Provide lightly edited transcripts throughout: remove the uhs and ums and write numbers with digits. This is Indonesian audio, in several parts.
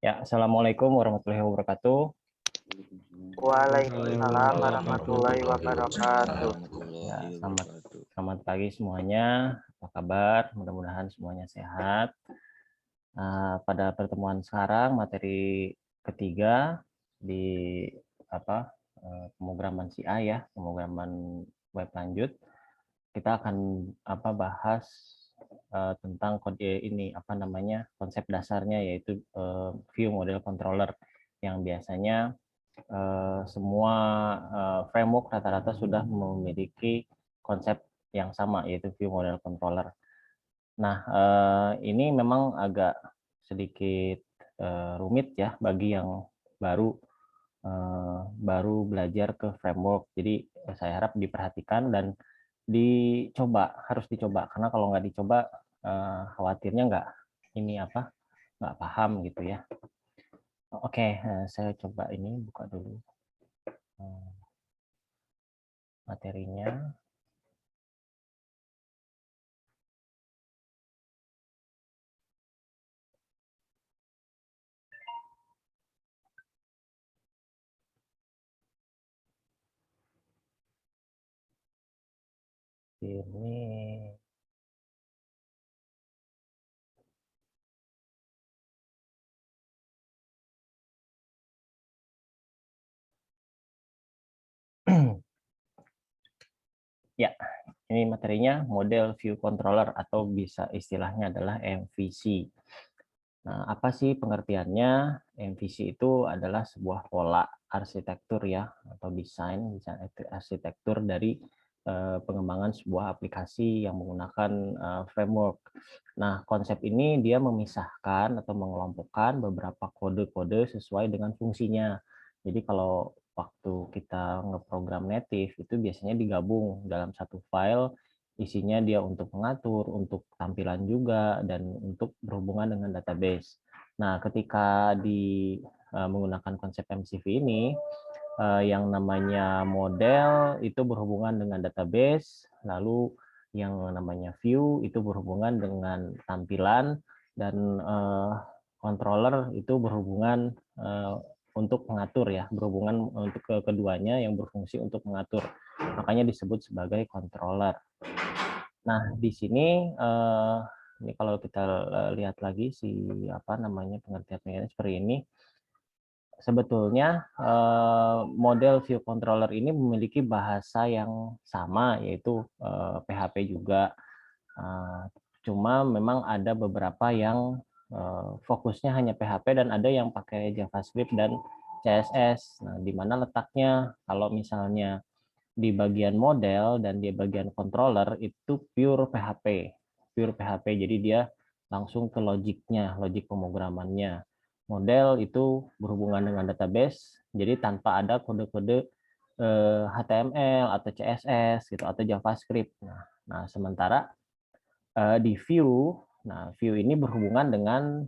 Ya, Assalamualaikum warahmatullahi wabarakatuh. Waalaikumsalam warahmatullahi wabarakatuh. Ya, selamat pagi semuanya. Apa kabar? Mudah-mudahan semuanya sehat. Pada pertemuan sekarang, materi ketiga di pemrograman CI ya, pemrograman web lanjut. Kita akan bahas tentang kode ini konsep dasarnya, yaitu view model controller yang biasanya semua framework rata-rata sudah memiliki konsep yang sama, yaitu view model controller. Nah, ini memang agak sedikit rumit ya bagi yang baru belajar ke framework. Jadi saya harap diperhatikan dan harus dicoba, karena kalau nggak dicoba khawatirnya nggak paham gitu ya. Oke, saya coba ini buka dulu materinya. Ini ya, ini materinya model view controller atau bisa istilahnya adalah MVC. Nah, apa sih pengertiannya? MVC itu adalah sebuah pola arsitektur ya, atau desain arsitektur dari pengembangan sebuah aplikasi yang menggunakan framework. Nah, konsep ini dia memisahkan atau mengelompokkan beberapa kode-kode sesuai dengan fungsinya. Jadi kalau waktu kita ngeprogram native itu biasanya digabung dalam satu file, isinya dia untuk mengatur, untuk tampilan juga, dan untuk berhubungan dengan database. Nah, ketika menggunakan konsep MCV ini, yang namanya model itu berhubungan dengan database, lalu yang namanya view itu berhubungan dengan tampilan, dan controller itu berhubungan untuk mengatur ya, berhubungan untuk keduanya yang berfungsi untuk mengatur. Makanya disebut sebagai controller. Nah, di sini ini kalau kita lihat lagi pengertiannya seperti ini. Sebetulnya model view controller ini memiliki bahasa yang sama, yaitu PHP juga. Cuma memang ada beberapa yang fokusnya hanya PHP dan ada yang pakai JavaScript dan CSS. Nah, di mana letaknya? Kalau misalnya di bagian model dan di bagian controller itu pure PHP. Pure PHP, jadi dia langsung ke logiknya, logik pemrogramannya. Model itu berhubungan dengan database, jadi tanpa ada kode-kode HTML atau CSS gitu atau JavaScript. Nah sementara di view, view ini berhubungan dengan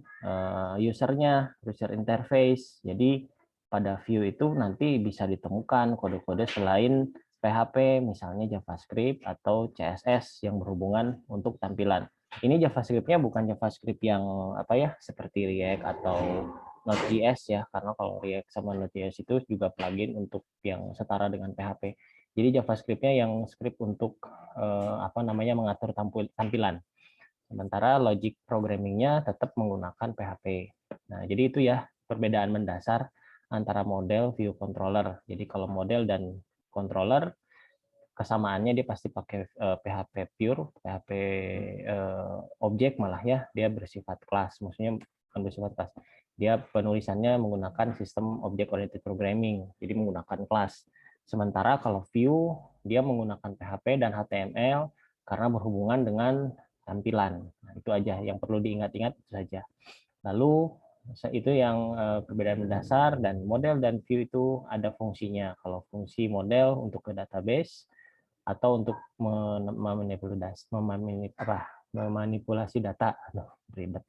usernya, user interface. Jadi pada view itu nanti bisa ditemukan kode-kode selain PHP, misalnya JavaScript atau CSS yang berhubungan untuk tampilan. Ini JavaScript-nya bukan JavaScript yang seperti React atau Node.js ya, karena kalau React sama Node.js itu juga plugin untuk yang setara dengan PHP. Jadi JavaScript-nya yang script untuk mengatur tampilan. Sementara logic programming-nya tetap menggunakan PHP. Nah, jadi itu ya perbedaan mendasar antara model view controller. Jadi kalau model dan controller kesamaannya dia pasti pakai PHP pure, PHP objek malah ya, dia bersifat kelas, maksudnya bukan bersifat kelas. Dia penulisannya menggunakan sistem object oriented programming, jadi menggunakan kelas. Sementara kalau view dia menggunakan PHP dan HTML karena berhubungan dengan tampilan. Nah, itu aja yang perlu diingat-ingat saja. Lalu itu yang perbedaan mendasar, dan model dan view itu ada fungsinya. Kalau fungsi model untuk ke database atau untuk memanipulasi data, ribet.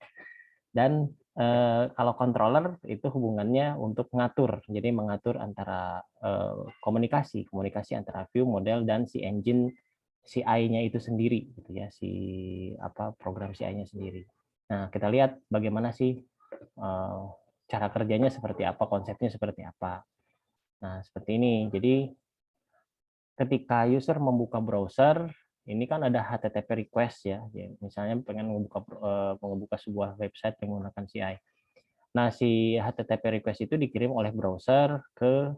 Dan kalau controller itu hubungannya untuk mengatur, jadi mengatur antara komunikasi antara view, model, dan si engine CI-nya itu sendiri, gitu ya, program CI-nya sendiri. Nah, kita lihat bagaimana sih cara kerjanya seperti apa, konsepnya seperti apa. Nah, seperti ini. Jadi ketika user membuka browser, ini kan ada HTTP request ya. Misalnya pengen membuka sebuah website yang menggunakan CI. Nah, si HTTP request itu dikirim oleh browser ke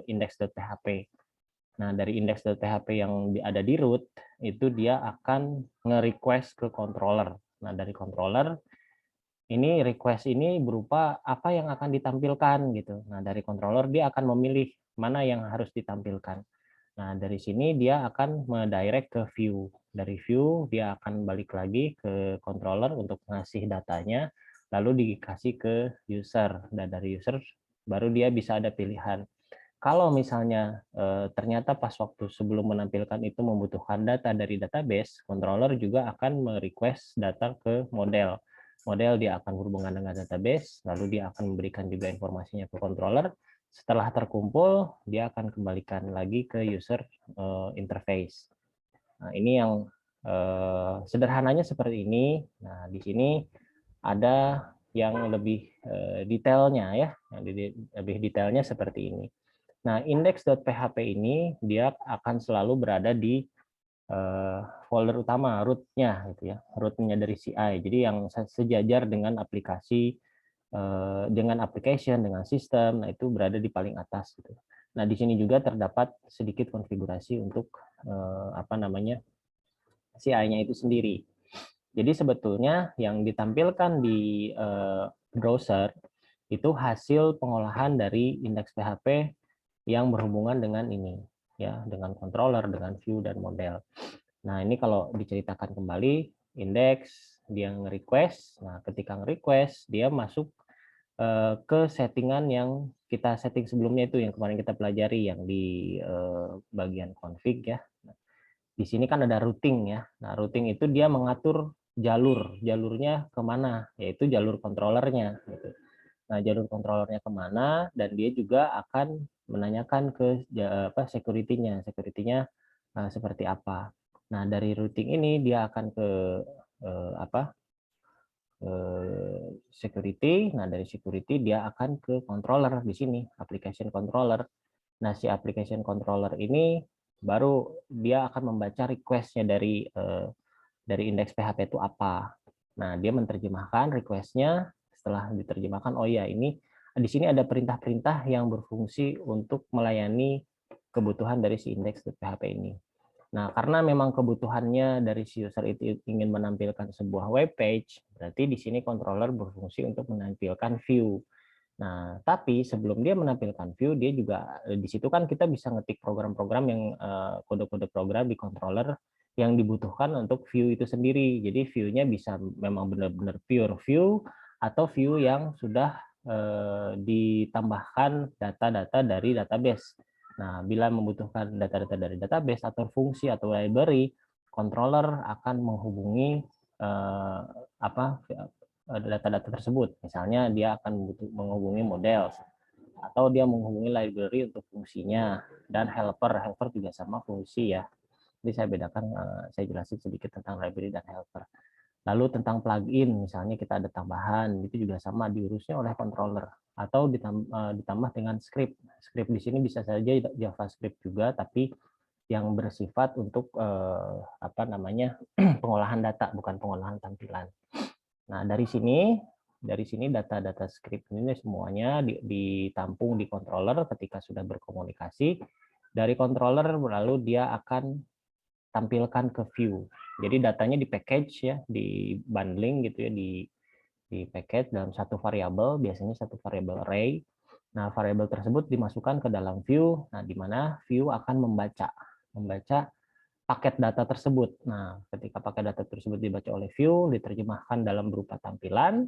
index.php. Nah, dari index.php yang ada di root, itu dia akan nge-request ke controller. Nah, dari controller, ini request ini berupa apa yang akan ditampilkan gitu. Nah, dari controller dia akan memilih mana yang harus ditampilkan. Nah, dari sini dia akan mendirect ke view. Dari view, dia akan balik lagi ke controller untuk ngasih datanya, lalu dikasih ke user. Dan dari user, baru dia bisa ada pilihan. Kalau misalnya ternyata pas waktu sebelum menampilkan itu membutuhkan data dari database, controller juga akan merequest data ke model. Model dia akan berhubungan dengan database, lalu dia akan memberikan juga informasinya ke controller. Setelah terkumpul, dia akan kembalikan lagi ke user interface. Nah, ini yang sederhananya seperti ini. Nah, di sini ada yang lebih detailnya ya, yang lebih detailnya seperti ini. Nah, index.php ini dia akan selalu berada di folder utama, root-nya gitu ya, root-nya dari CI. Jadi yang sejajar dengan aplikasi, dengan application, dengan sistem, nah itu berada di paling atas gitu. Nah, di sini juga terdapat sedikit konfigurasi untuk apa namanya CI-nya itu sendiri. Jadi sebetulnya yang ditampilkan di browser itu hasil pengolahan dari indeks PHP yang berhubungan dengan ini, ya, dengan controller, dengan view dan model. Nah, ini kalau diceritakan kembali, indeks dia nge-request. Nah, ketika nge-request, dia masuk ke settingan yang kita setting sebelumnya itu yang kemarin kita pelajari yang di bagian config ya. Di sini kan ada routing ya. Nah, routing itu dia mengatur jalurnya kemana, yaitu jalur controllernya. Gitu. Nah, jalur controllernya kemana, dan dia juga akan menanyakan ke security-nya. Security-nya seperti apa. Nah, dari routing ini dia akan ke apa? Security. Nah, dari security dia akan ke controller di sini, application controller. Nah, si application controller ini baru dia akan membaca request-nya dari indeks PHP itu apa. Nah, dia menerjemahkan request-nya, setelah diterjemahkan, oh ya ini di sini ada perintah-perintah yang berfungsi untuk melayani kebutuhan dari si indeks PHP ini. Nah, karena memang kebutuhannya dari si user itu ingin menampilkan sebuah web page, berarti di sini controller berfungsi untuk menampilkan view. Nah, tapi sebelum dia menampilkan view, dia juga di situ kan kita bisa ngetik program-program yang kode-kode program di controller yang dibutuhkan untuk view itu sendiri. Jadi view-nya bisa memang benar-benar pure view atau view yang sudah ditambahkan data-data dari database. Nah, bila membutuhkan data-data dari database atau fungsi atau library, controller akan menghubungi data-data tersebut. Misalnya dia akan menghubungi model atau dia menghubungi library untuk fungsinya, dan helper. Helper juga sama fungsi ya. Jadi saya bedakan, saya jelasin sedikit tentang library dan helper. Lalu tentang plugin, misalnya kita ada tambahan, itu juga sama diurusnya oleh controller atau ditambah dengan script. Script di sini bisa saja JavaScript juga, tapi yang bersifat untuk apa namanya pengolahan data, bukan pengolahan tampilan. Nah, dari sini data-data script ini semuanya ditampung di controller ketika sudah berkomunikasi. Dari controller lalu dia akan tampilkan ke view. Jadi datanya di package ya, di bundling gitu ya, di package dalam satu variabel, biasanya satu variabel array. Nah, variabel tersebut dimasukkan ke dalam view, nah di mana view akan membaca paket data tersebut. Nah, ketika paket data tersebut dibaca oleh view, diterjemahkan dalam berupa tampilan,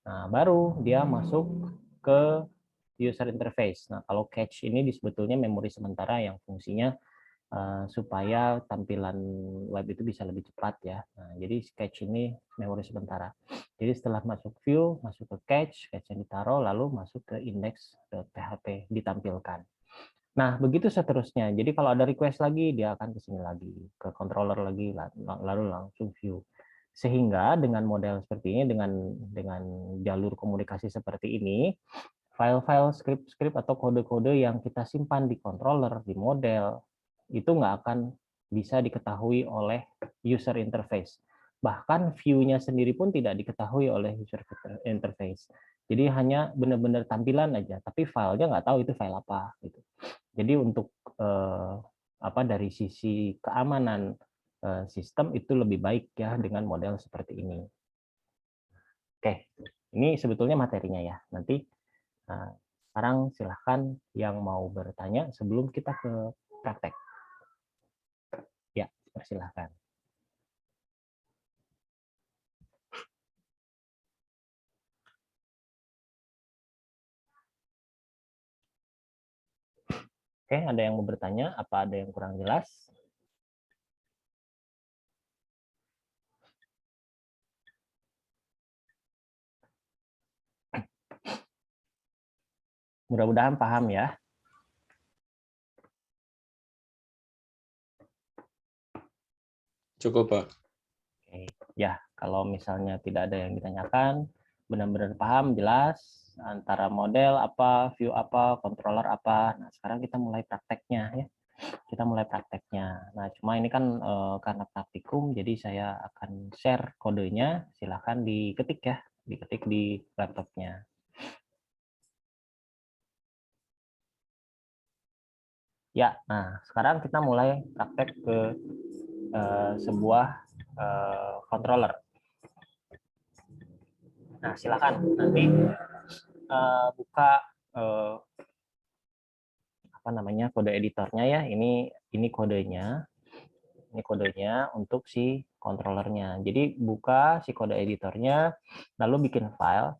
nah baru dia masuk ke user interface. Nah, kalau cache ini sebetulnya memori sementara yang fungsinya supaya tampilan web itu bisa lebih cepat ya. Nah, jadi cache ini memori sementara. Jadi setelah masuk view, masuk ke cache, cache-nya ditaruh, lalu masuk ke index.php, ditampilkan. Nah, begitu seterusnya. Jadi kalau ada request lagi, dia akan ke sini lagi, ke controller lagi, lalu langsung view. Sehingga dengan model seperti ini, dengan jalur komunikasi seperti ini, file-file script atau kode-kode yang kita simpan di controller, di model, itu nggak akan bisa diketahui oleh user interface. Bahkan view-nya sendiri pun tidak diketahui oleh user interface. Jadi hanya benar-benar tampilan aja, tapi filenya nggak tahu itu file apa. Gitu. Jadi untuk dari sisi keamanan sistem itu lebih baik ya dengan model seperti ini. Oke, ini sebetulnya materinya ya. Nanti sekarang silahkan yang mau bertanya sebelum kita ke praktek. Ya, persilahkan. Oke, ada yang mau bertanya? Apa ada yang kurang jelas? Mudah-mudahan paham ya. Cukup, Pak. Oke. Ya, kalau misalnya tidak ada yang ditanyakan, benar-benar paham, jelas, antara model apa, view apa, controller apa. Nah, sekarang kita mulai prakteknya ya. Kita mulai prakteknya. Nah, cuma ini kan karena praktikum, jadi saya akan share kodenya. Silahkan diketik ya, diketik di laptopnya. Ya, nah sekarang kita mulai praktek ke sebuah controller. Nah, silakan nanti buka kode editornya ya. Ini kodenya. Ini kodenya untuk si controllernya. Jadi buka si kode editornya, lalu bikin file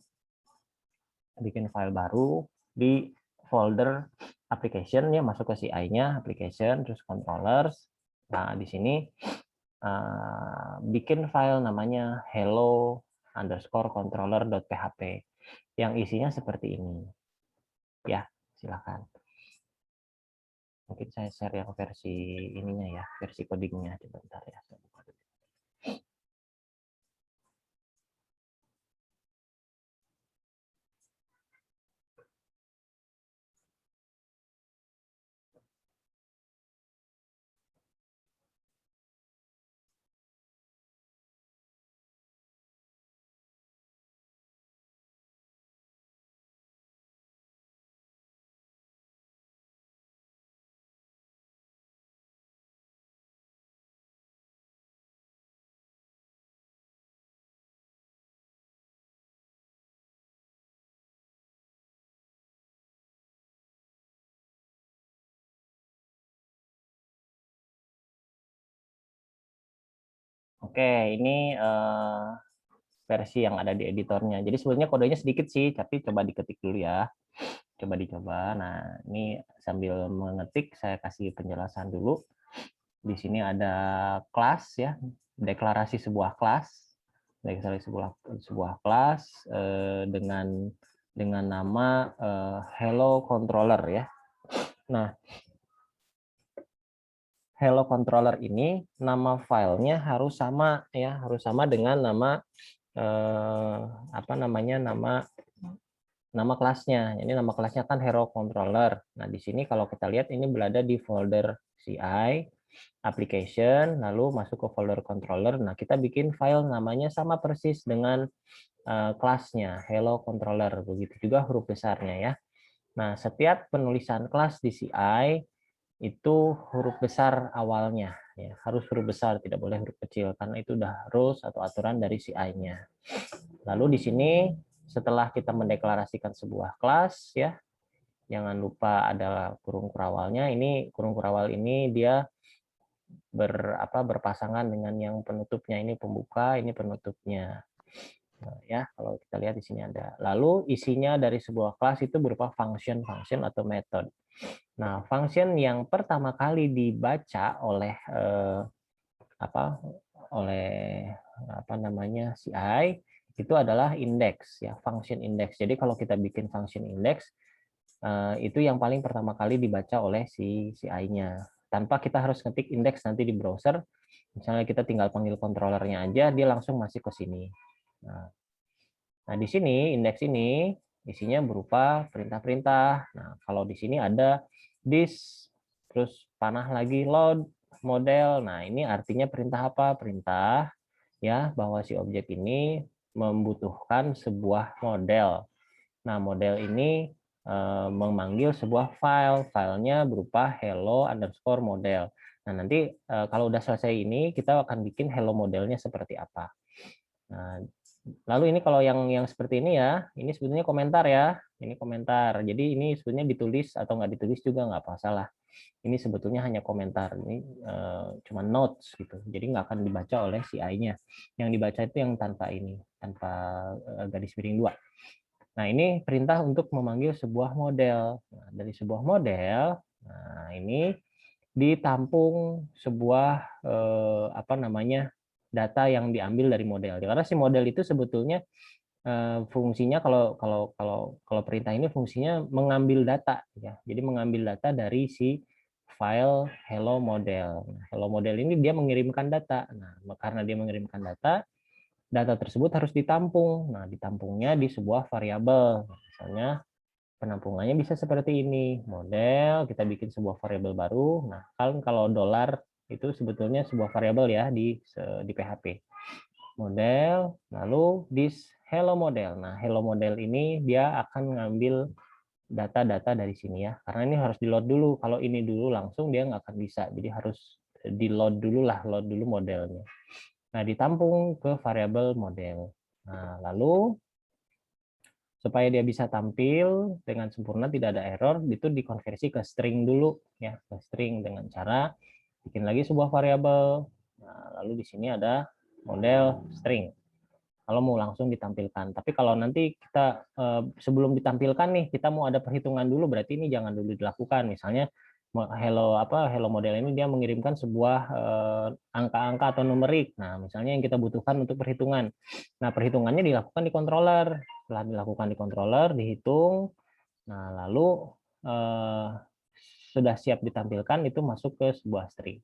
baru di folder application ya, masuk ke CI-nya, application, terus controllers. Nah, di sini bikin file namanya hello_controller.php yang isinya seperti ini. Ya, silakan. Mungkin saya share yang versi ininya ya, versi codingnya. Coba bentar ya, saya buka dulu. Oke, ini versi yang ada di editornya. Jadi sebenarnya kodenya sedikit sih, tapi coba diketik dulu ya. Coba dicoba. Nah, ini sambil mengetik saya kasih penjelasan dulu. Di sini ada kelas ya, deklarasi sebuah kelas, deklarasi sebuah kelas dengan nama hello controller ya. Nah, hello controller ini nama filenya harus sama ya, harus sama dengan nama nama kelasnya. Ini nama kelasnya kan hello controller. Nah, di sini kalau kita lihat ini berada di folder CI, application, lalu masuk ke folder controller. Nah, kita bikin file namanya sama persis dengan kelasnya, hello controller. Begitu juga huruf besarnya ya. Nah, setiap penulisan kelas di CI itu huruf besar awalnya. Ya, harus huruf besar, tidak boleh huruf kecil, karena itu udah rules atau aturan dari CI-nya. Lalu di sini setelah kita mendeklarasikan sebuah kelas ya, jangan lupa ada kurung kurawalnya. Ini kurung kurawal ini dia berpasangan dengan yang penutupnya. Ini pembuka, ini penutupnya. Nah, ya, kalau kita lihat di sini ada. Lalu isinya dari sebuah kelas itu berupa function atau method. Nah, function yang pertama kali dibaca oleh CI itu adalah index ya, function index. Jadi kalau kita bikin function index itu yang paling pertama kali dibaca oleh si CI-nya. Tanpa kita harus ngetik index nanti di browser, Misalnya kita tinggal panggil controllernya aja, dia langsung masuk ke sini. Nah, di sini indeks ini isinya berupa perintah-perintah. Nah, kalau di sini ada this, terus panah lagi load model. Nah, ini artinya perintah apa? Perintah ya bahwa si objek ini membutuhkan sebuah model. Nah, model ini memanggil sebuah file. Filenya berupa hello underscore model. Nah, nanti kalau udah selesai ini, kita akan bikin hello modelnya seperti apa. Nah, lalu ini kalau yang seperti ini ya, ini sebetulnya komentar ya. Ini komentar. Jadi ini sebetulnya ditulis atau nggak ditulis juga nggak masalah. Ini sebetulnya hanya komentar. Ini cuma notes gitu. Jadi nggak akan dibaca oleh si I-nya. Yang dibaca itu yang tanpa ini, tanpa garis miring 2. Nah, ini perintah untuk memanggil sebuah model. Nah, dari sebuah model, nah ini ditampung sebuah apa namanya data yang diambil dari model. Karena si model itu sebetulnya fungsinya kalau perintah ini fungsinya mengambil data ya. Jadi mengambil data dari si file hello model. Nah, hello model ini dia mengirimkan data. Nah, karena dia mengirimkan data, data tersebut harus ditampung. Nah, ditampungnya di sebuah variabel. Misalnya penampungannya bisa seperti ini. Model, kita bikin sebuah variabel baru. Nah, kalau dolar itu sebetulnya sebuah variabel ya di PHP. Model, lalu this hello model. Nah, hello model ini dia akan ngambil data-data dari sini ya. Karena ini harus di load dulu. Kalau ini dulu langsung dia nggak akan bisa. Jadi harus di load dulu lah, load dulu modelnya. Nah, ditampung ke variabel model. Nah, lalu supaya dia bisa tampil dengan sempurna, tidak ada error, itu dikonversi ke string dulu ya, ke string dengan cara bikin lagi sebuah variabel. Nah, lalu di sini ada model string. Kalau mau langsung ditampilkan. Tapi kalau nanti kita sebelum ditampilkan nih, kita mau ada perhitungan dulu, berarti ini jangan dulu dilakukan. Misalnya hello model ini dia mengirimkan sebuah angka-angka atau numerik. Nah, misalnya yang kita butuhkan untuk perhitungan. Nah, perhitungannya dilakukan di controller. Setelah dilakukan di controller, dihitung. Nah, lalu sudah siap ditampilkan itu masuk ke sebuah string.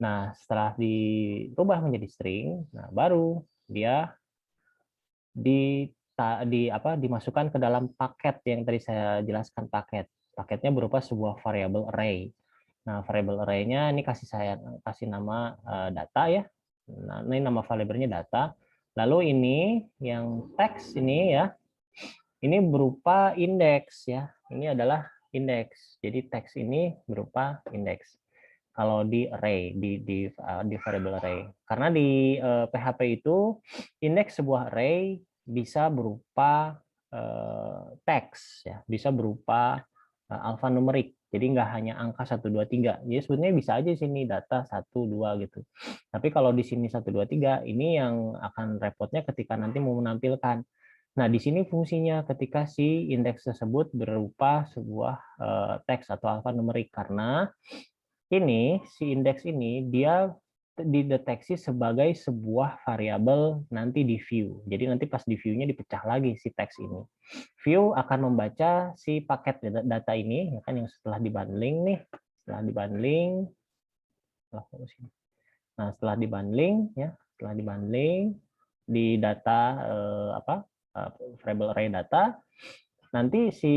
Nah, setelah dirubah menjadi string, nah baru dia dimasukkan ke dalam paket yang tadi saya jelaskan paket. Paketnya berupa sebuah variabel array. Nah, variabel array-nya ini kasih nama data ya. Nah, ini nama variabelnya data. Lalu ini yang teks ini ya. Ini berupa indeks ya. Ini adalah indeks. Jadi teks ini berupa indeks. Kalau di array di variable array. Karena di PHP itu indeks sebuah array bisa berupa teks ya, bisa berupa alfanumerik. Jadi nggak hanya angka 1, 2, 3. Jadi sebetulnya bisa aja sini data 1, 2 gitu. Tapi kalau di sini 1, 2, 3 ini yang akan repotnya ketika nanti mau menampilkan. Nah, di sini fungsinya ketika si indeks tersebut berupa sebuah teks atau alfanumerik karena ini si indeks ini dia dideteksi sebagai sebuah variabel nanti di view. Jadi nanti pas di view-nya dipecah lagi si teks ini. View akan membaca si paket data ini ya kan yang setelah dibundling nih, setelah dibundling nah setelah dibundling ya, setelah dibundling di data variable array data nanti si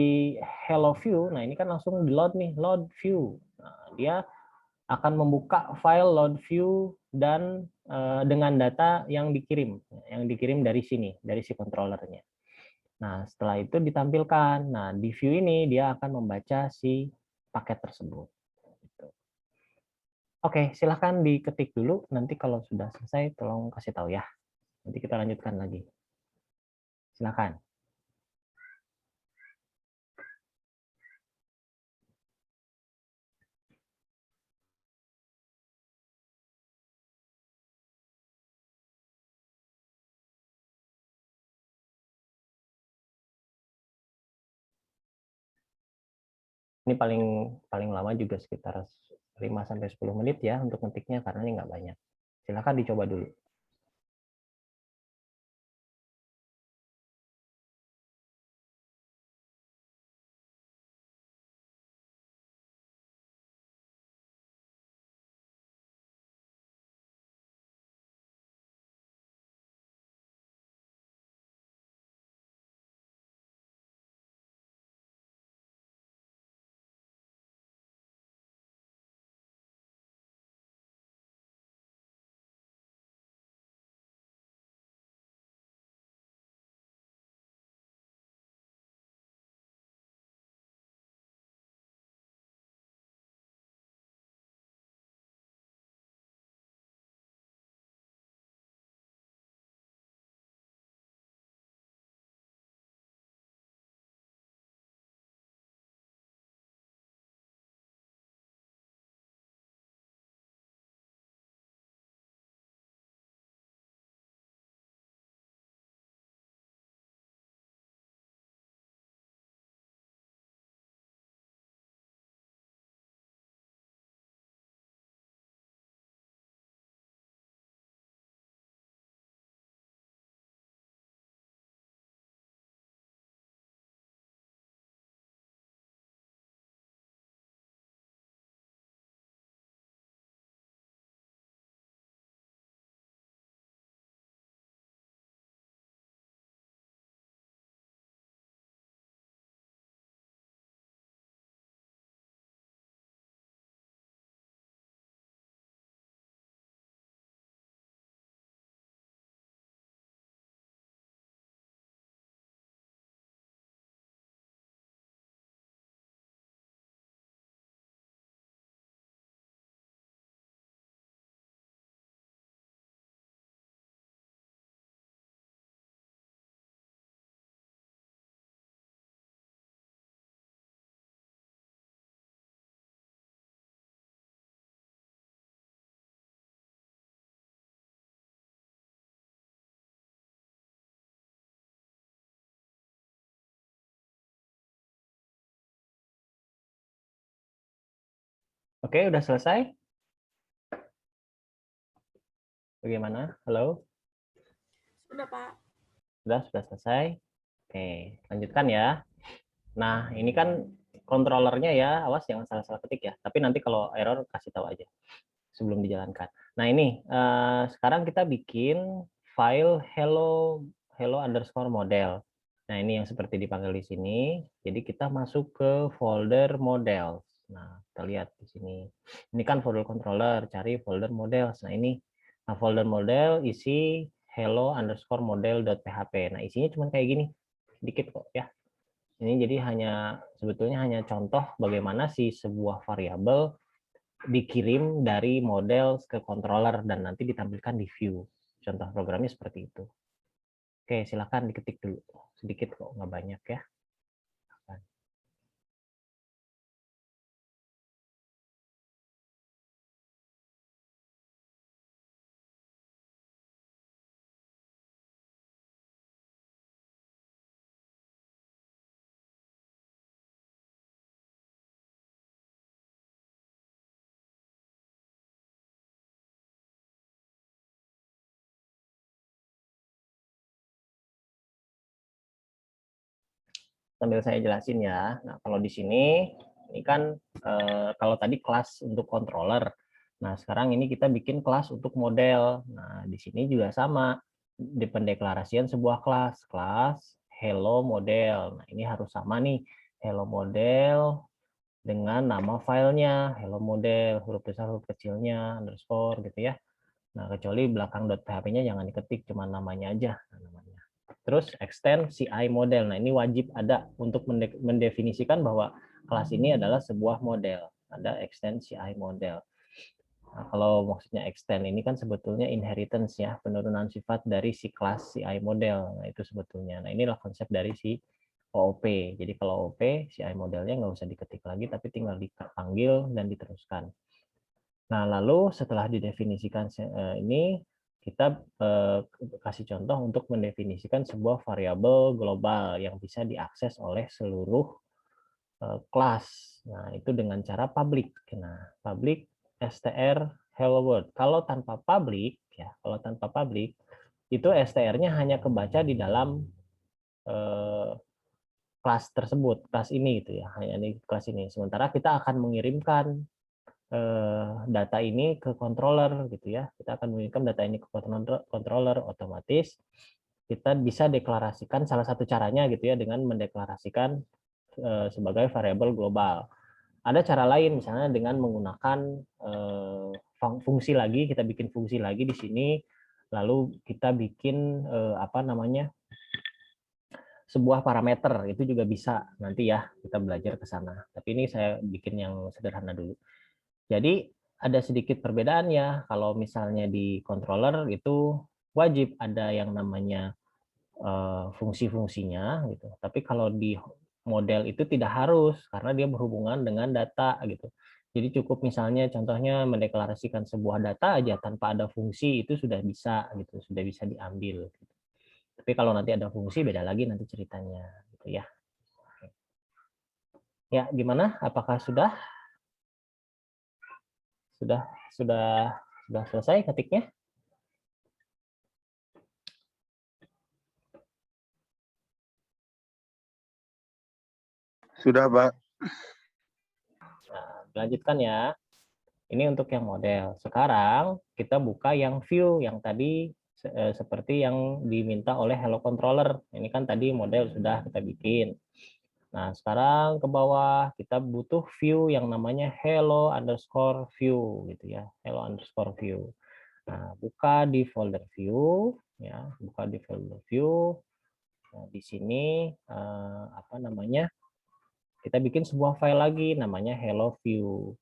hello view, nah ini kan langsung di load nih, load view. Nah, dia akan membuka file load view dan dengan data yang dikirim dari sini, dari si controllernya. Nah, setelah itu ditampilkan. Nah, di view ini dia akan membaca si paket tersebut. Gitu. Oke, silahkan diketik dulu. Nanti kalau sudah selesai, tolong kasih tahu ya. Nanti kita lanjutkan lagi. Silahkan. Ini paling paling lama juga sekitar 5-10 menit ya untuk ngetiknya karena ini nggak banyak. Silahkan dicoba dulu. Oke, udah selesai? Bagaimana? Halo? Sudah, Pak. Sudah selesai? Oke, lanjutkan ya. Nah, ini kan controllernya ya, awas jangan salah-salah ketik ya. Tapi nanti kalau error kasih tahu aja sebelum dijalankan. Nah, ini sekarang kita bikin file hello underscore model. Nah, ini yang seperti dipanggil di sini. Jadi kita masuk ke folder model. Nah, kita lihat di sini. Ini kan folder controller, cari folder model. Nah, ini folder model isi hello underscore model.php. Nah, isinya cuma kayak gini. Sedikit kok ya. Ini jadi sebetulnya hanya contoh bagaimana si sebuah variabel dikirim dari model ke controller dan nanti ditampilkan di view. Contoh programnya seperti itu. Oke, silakan diketik dulu. Sedikit kok, nggak banyak ya. Sambil saya jelasin ya. Nah, kalau di sini ini kan kalau tadi kelas untuk controller. Nah, sekarang ini kita bikin kelas untuk model. Nah, di sini juga sama. Di pendeklarasian sebuah kelas hello model. Nah, ini harus sama nih. Hello model dengan nama filenya hello model, huruf besar huruf kecilnya underscore gitu ya. Nah, kecuali belakang .php-nya jangan diketik, cuma namanya aja. Namanya. Terus extend CI model. Nah, ini wajib ada untuk mendefinisikan bahwa kelas ini adalah sebuah model. Ada extend CI model. Nah, kalau maksudnya extend ini kan sebetulnya inheritance ya, penurunan sifat dari si kelas CI model. Nah, itu sebetulnya. Nah, inilah konsep dari si OOP. Jadi kalau OOP, CI modelnya nggak usah diketik lagi, tapi tinggal dipanggil dan diteruskan. Nah, lalu setelah didefinisikan ini, kita kasih contoh untuk mendefinisikan sebuah variabel global yang bisa diakses oleh seluruh kelas. Nah, itu dengan cara public. Nah, public str hello world. Kalau tanpa public, ya, kalau tanpa public, itu str-nya hanya kebaca di dalam kelas tersebut, kelas ini gitu ya, hanya di kelas ini. Sementara kita akan mengirimkan data ini ke controller gitu ya. Kita akan mengirimkan data ini ke controller, otomatis kita bisa deklarasikan salah satu caranya gitu ya dengan mendeklarasikan sebagai variabel global. Ada cara lain misalnya dengan menggunakan fungsi lagi, kita bikin fungsi lagi di sini, lalu kita bikin apa namanya sebuah parameter, itu juga bisa nanti ya kita belajar ke sana. Tapi ini saya bikin yang sederhana dulu. Jadi ada sedikit perbedaan ya. Kalau misalnya di controller itu wajib ada yang namanya fungsi-fungsinya gitu. Tapi kalau di model itu tidak harus karena dia berhubungan dengan data gitu. Jadi cukup misalnya contohnya mendeklarasikan sebuah data aja tanpa ada fungsi itu sudah bisa gitu, sudah bisa diambil. Gitu. Tapi kalau nanti ada fungsi beda lagi nanti ceritanya gitu ya. Ya, gimana? Apakah sudah sudah sudah sudah selesai ketiknya? Sudah, Pak. Nah, lanjutkan ya. Ini untuk yang model. Sekarang kita buka yang view yang tadi seperti yang diminta oleh Hello Controller. Ini kan tadi model sudah kita bikin. Nah, sekarang ke bawah kita butuh view yang namanya hello underscore view gitu ya. Hello underscore view. Nah, buka di folder view ya, buka di folder view. Nah, di sini apa namanya? Kita bikin sebuah file lagi namanya hello view.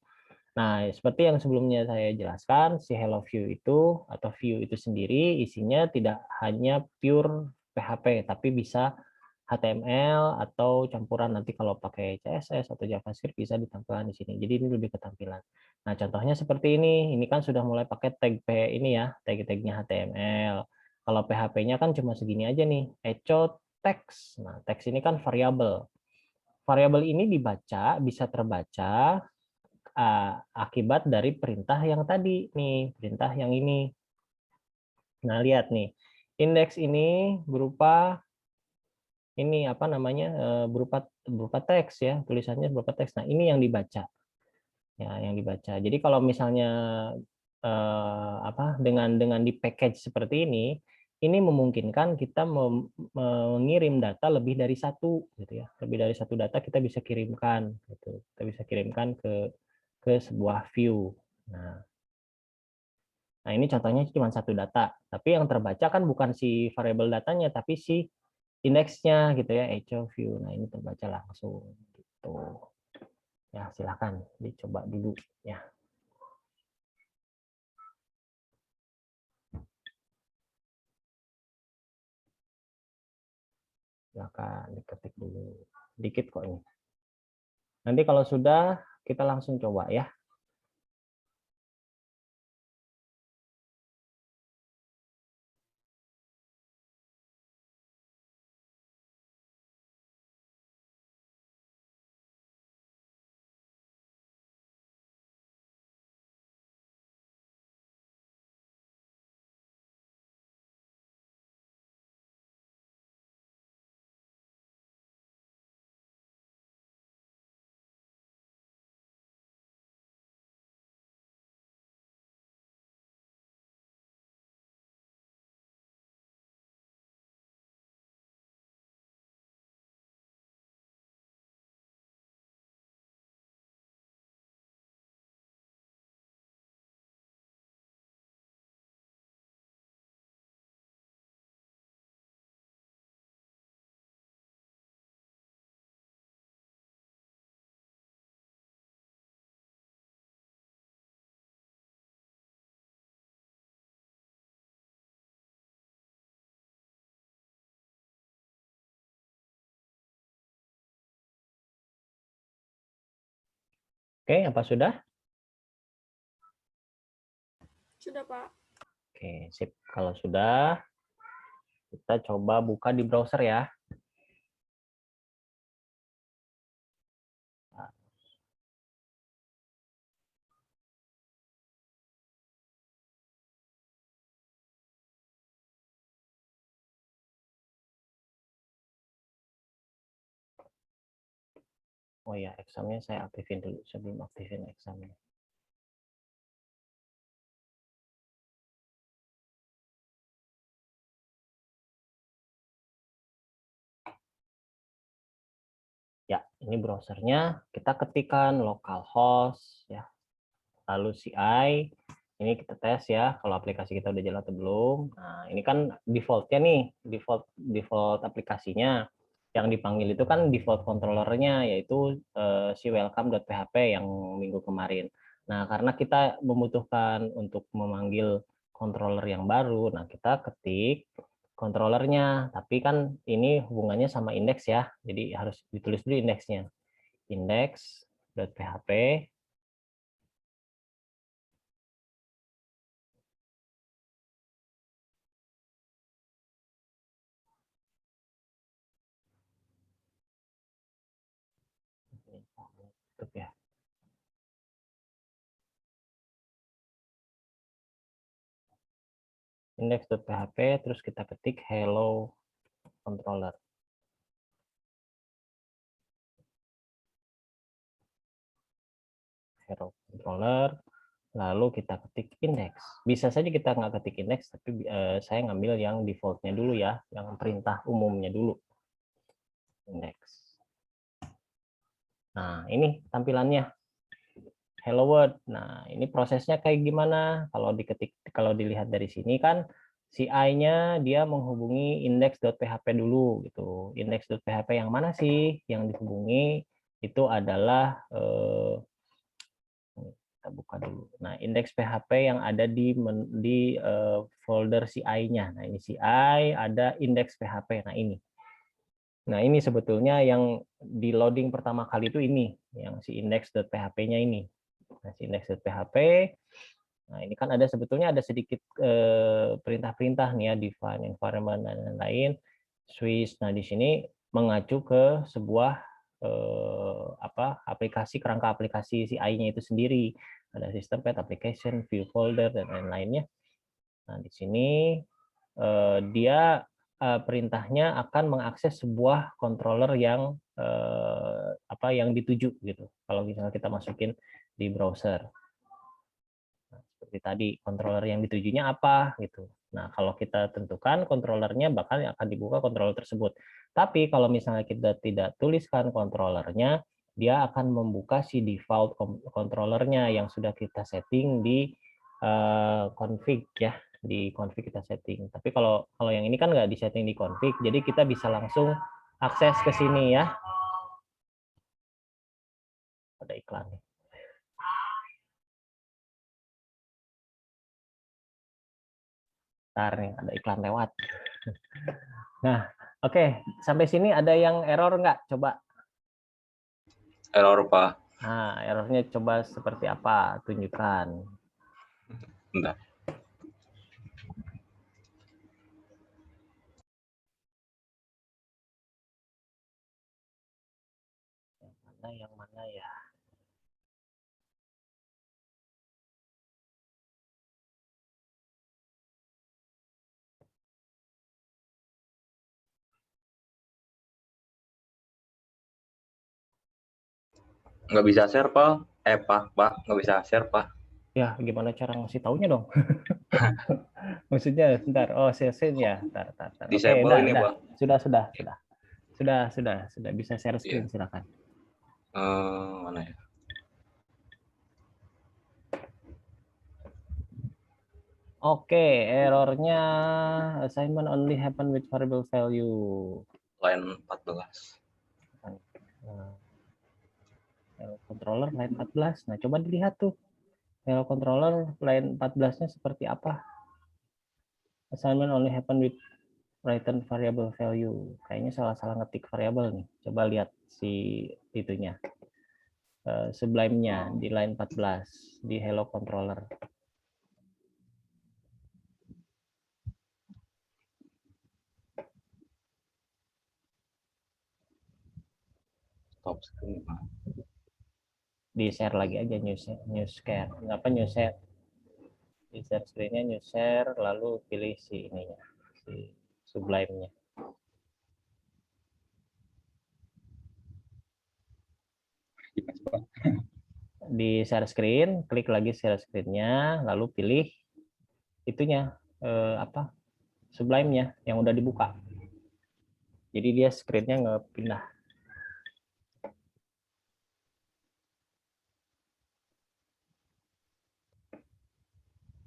Nah, seperti yang sebelumnya saya jelaskan, si hello view itu atau view itu sendiri isinya tidak hanya pure PHP, tapi bisa HTML atau campuran nanti kalau pakai CSS atau JavaScript bisa ditampilkan di sini. Jadi ini lebih ketampilan. Nah, contohnya seperti ini. Ini kan sudah mulai pakai tag ini ya, tag-tagnya HTML. Kalau PHP-nya kan cuma segini aja nih, echo text. Nah, text ini kan variabel. Variabel ini dibaca, bisa terbaca akibat dari perintah yang tadi nih, perintah yang ini. Nah, lihat nih, indeks ini berupa ini apa namanya, berupa teks ya, tulisannya berupa teks. Nah, ini yang dibaca. Ya, yang dibaca. Jadi kalau misalnya dengan di-package seperti ini memungkinkan kita mengirim data lebih dari satu gitu ya. Lebih dari satu data kita bisa kirimkan gitu. Kita bisa kirimkan ke sebuah view. Nah, ini contohnya cuma satu data, tapi yang terbaca kan bukan si variabel datanya, tapi si indeksnya gitu ya, echo view. Nah, ini terbaca langsung gitu. Ya, silakan dicoba dulu ya. Silakan diketik dulu. Dikit kok ini. Nanti kalau sudah, kita langsung coba ya. Oke, apa sudah? Sudah, Pak. Oke, sip. Kalau sudah, kita coba buka di browser ya. Oh ya, examnya saya aktifin dulu sebelum aktifin examnya. Ya, ini browsernya. Kita ketikkan localhost ya. Lalu CI. Ini kita tes ya kalau aplikasi kita udah jalan atau belum. Nah, ini kan defaultnya nih, default aplikasinya. Yang dipanggil itu kan default controllernya, yaitu si welcome.php yang minggu kemarin. Nah, karena kita membutuhkan untuk memanggil controller yang baru, nah kita ketik controllernya. Tapi kan ini hubungannya sama indeks ya, jadi harus ditulis dulu indeksnya. Index.php. Ya. Index.php, terus kita ketik hello controller. Hello controller, lalu kita ketik index. Bisa saja kita nggak ketik index, tapi saya ngambil yang defaultnya dulu ya, yang perintah umumnya dulu. Index. Nah, ini tampilannya. Hello world. Nah, ini prosesnya kayak gimana? Kalau dilihat dari sini kan CI-nya dia menghubungi index.php dulu gitu. Index.php yang mana sih yang dihubungi? Itu adalah kita buka dulu. Nah, indeks PHP yang ada di folder CI-nya. Nah, ini CI, ada indeks PHP. Nah, ini. Nah, ini sebetulnya yang di loading pertama kali itu ini, yang si index.php-nya ini. Nah, si index.php, nah ini kan ada sebetulnya ada sedikit perintah-perintah nih ya, define environment dan lain-lain, Swiss. Nah, di sini mengacu ke sebuah aplikasi, kerangka aplikasi CI-nya itu sendiri. Ada system path, application, view folder, dan lain-lainnya. Nah, di sini dia perintahnya akan mengakses sebuah controller yang yang dituju gitu. Kalau misalnya kita masukin di browser. Nah, seperti tadi, controller yang ditujunya apa gitu. Nah, kalau kita tentukan controllernya bakal akan dibuka controller tersebut. Tapi kalau misalnya kita tidak tuliskan controllernya, dia akan membuka si default controllernya yang sudah kita setting di config ya, di config kita setting. Tapi kalau yang ini kan nggak disetting di config, jadi kita bisa langsung akses ke sini ya. Ada iklan nih. Ntar nih, ada iklan lewat. Nah, oke. Sampai sini ada yang error nggak? Coba. Error, Pak. Nah, errornya coba seperti apa? Tunjukkan. Bentar. Yang mana ya? Nggak bisa share, Pak. Pak. Nggak bisa share, Pak. Ya, gimana cara ngasih taunya dong? Maksudnya, bentar. Oh, share ya. Bentar. Oke, Disable ini, udah. Pak. Sudah. Bisa share screen, silakan. Mana ya? Oke, errornya assignment only happen with variable value. Line 14. Controller line 14. Nah, coba dilihat tuh. Hello controller line 14-nya seperti apa? Assignment only happen with return variable value. Kayaknya salah ngetik variable nih. Coba lihat si itunya. Sublime-nya di line 14 di hello controller. Stop screen, Pak. Di share lagi aja new share. Kenapa new share? Di share screen-nya new share, lalu pilih si ininya, si Sublime-nya. Di share screen, klik lagi share screen-nya, lalu pilih itunya Sublime-nya yang udah dibuka. Jadi dia screen-nya nggak pindah.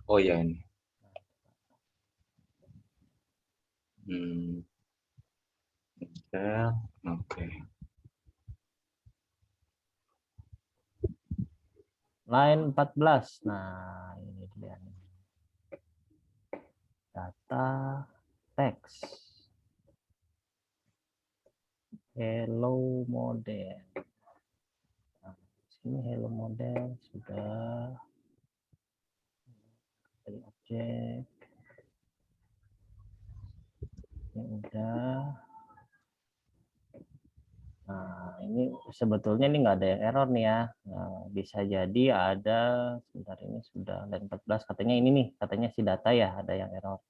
Oh iya ini. Oke. Line 14. Nah, ini dia. Data text. Hello model. Nah, sini hello model sudah. Dari objek. Ini udah. Nah, ini sebetulnya ini nggak ada yang error nih ya. Nah, bisa jadi ada, sebentar ini sudah line 14 katanya ini nih, katanya si data ya ada yang error.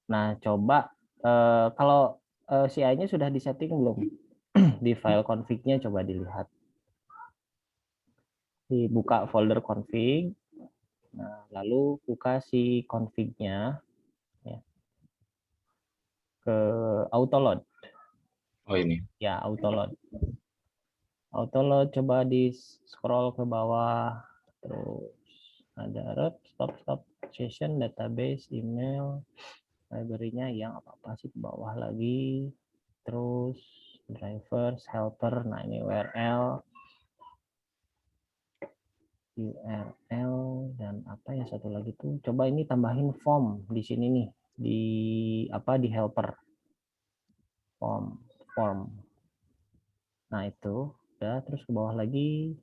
Nah, coba kalau CI-nya sudah disetting belum? Di file config-nya coba dilihat. Dibuka folder config. Nah, lalu buka si config-nya ya, ke autoload. Oh ini. Ya, autoload. Autoload coba di scroll ke bawah, terus ada root, stop session, database, email, library-nya yang apa sih ke bawah lagi, terus drivers, helper, nah ini URL, dan apa ya satu lagi tuh, coba ini tambahin form di sini nih, di helper, form. Nah itu udah, terus ke bawah lagi.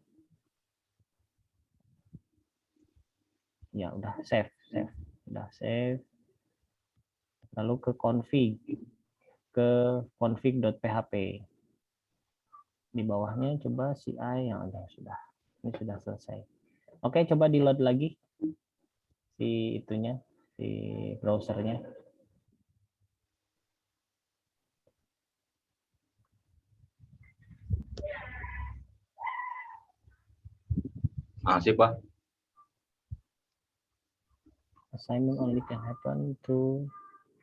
Ya udah save. Udah save. Lalu ke config.php. Di bawahnya coba CI yang ada sudah. Ini sudah selesai. Oke, coba di load lagi si itunya, si browsernya. Sip, Pak. Assignment only can happen to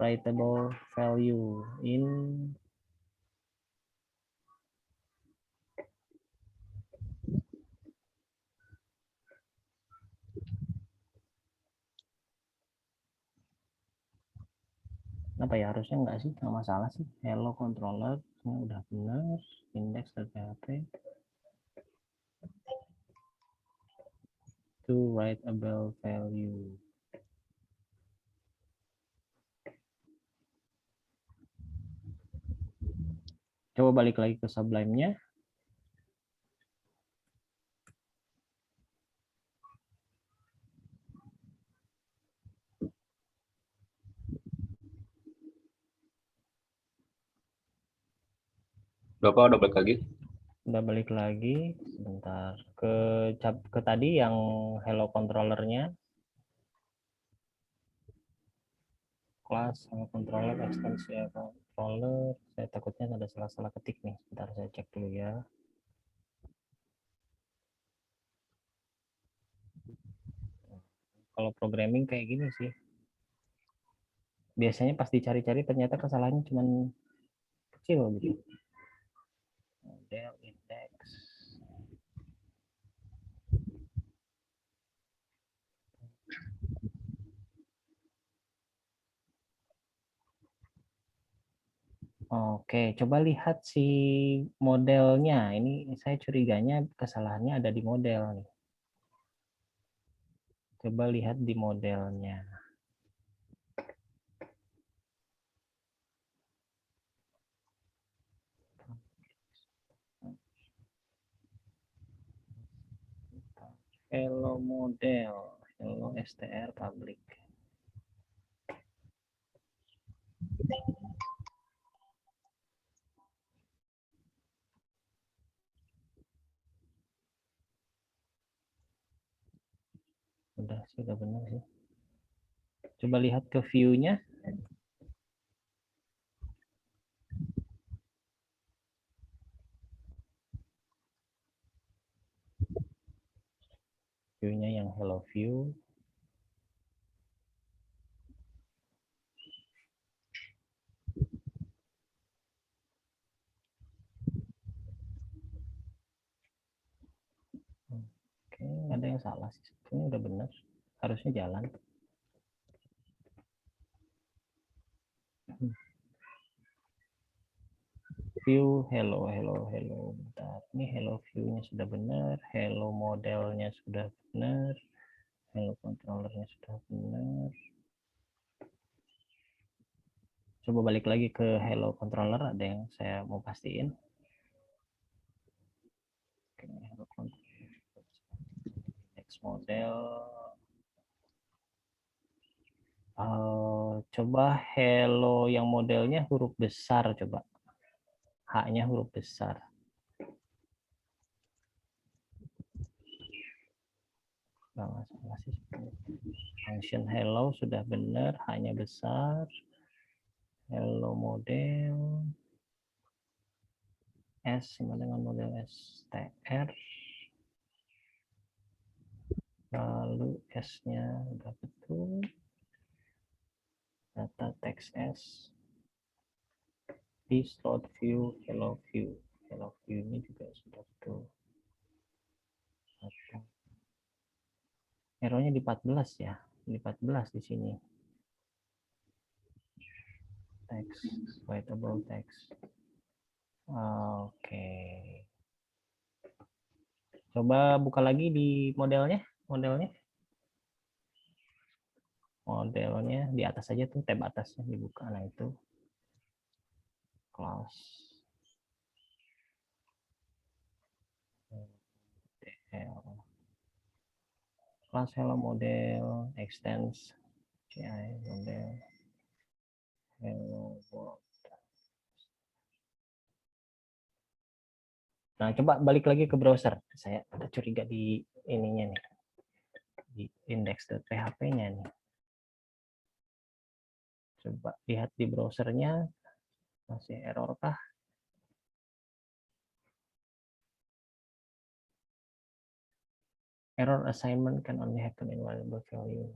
writable value in apa ya, harusnya enggak sih, nggak masalah sih. Hello controller ini udah benar, index.php to writable value. Coba balik lagi ke Sublime-nya. Berapa udah balik lagi? Udah balik lagi, sebentar ke tadi yang hello controllernya, kelas hello controller, ekstensi controller. Saya takutnya ada salah-salah ketik nih, sebentar saya cek dulu ya. Kalau programming kayak gini sih, biasanya pas dicari-cari ternyata kesalahannya cuma kecil gitu. Model index. Oke, coba lihat si modelnya. Ini saya curiganya kesalahannya ada di model nih. Coba lihat di modelnya. Hello model, hello str public. Udah sih, udah benar sih. Coba lihat ke view-nya. View-nya yang hello view. Oke, ada yang salah sih. Ini udah benar. Harusnya jalan. View hello. Bentar. Ini hello view-nya sudah benar, hello modelnya sudah benar, hello controllernya sudah benar. Coba balik lagi ke hello controller, ada yang saya mau pastiin. Oke, hello controller. Next model. Coba hello yang modelnya huruf besar, coba. H-nya huruf besar. Nggak masalah sih. Function hello sudah benar, H-nya besar. Hello model. S sama dengan model str. Lalu S-nya udah betul. Data text S. Di slot view, hello view. Hello view ini juga sudah betul. Errornya di 14 ya. Di 14 di sini. Text, writable text. Oke. Coba buka lagi di modelnya. Modelnya di atas aja tuh, tab atasnya dibuka. Nah itu. Class. Class hello model, extends, CI model, hello world. Nah, coba balik lagi ke browser. Saya ada curiga di ininya nih. Di index.php-nya nih. Coba lihat di browsernya, masih error kah? Error assignment can only happen in variable value.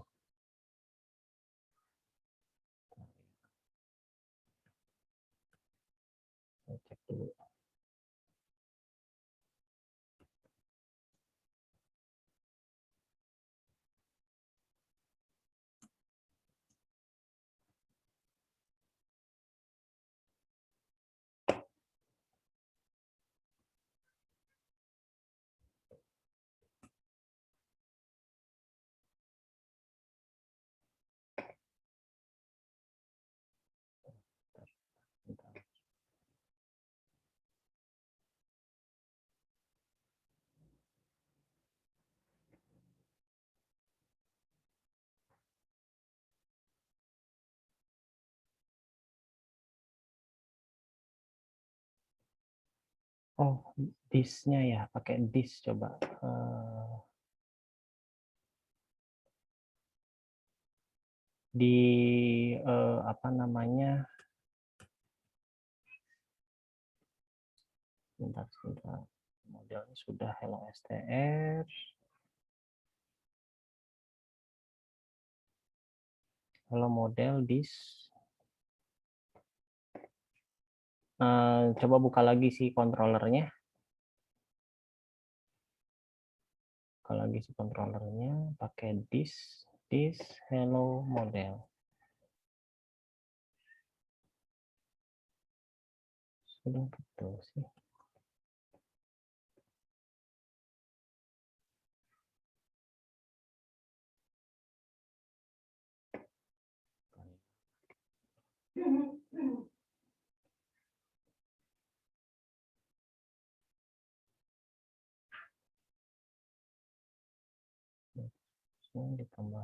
Saya cek dulu. Bentar. Oh, this-nya ya, pakai this coba. Di apa namanya? Sebentar. Modelnya sudah hello str. Hello model this. Coba buka lagi si controllernya. Buka lagi si controllernya, pakai this hello model. Sudah betul sih. Ini ditambah.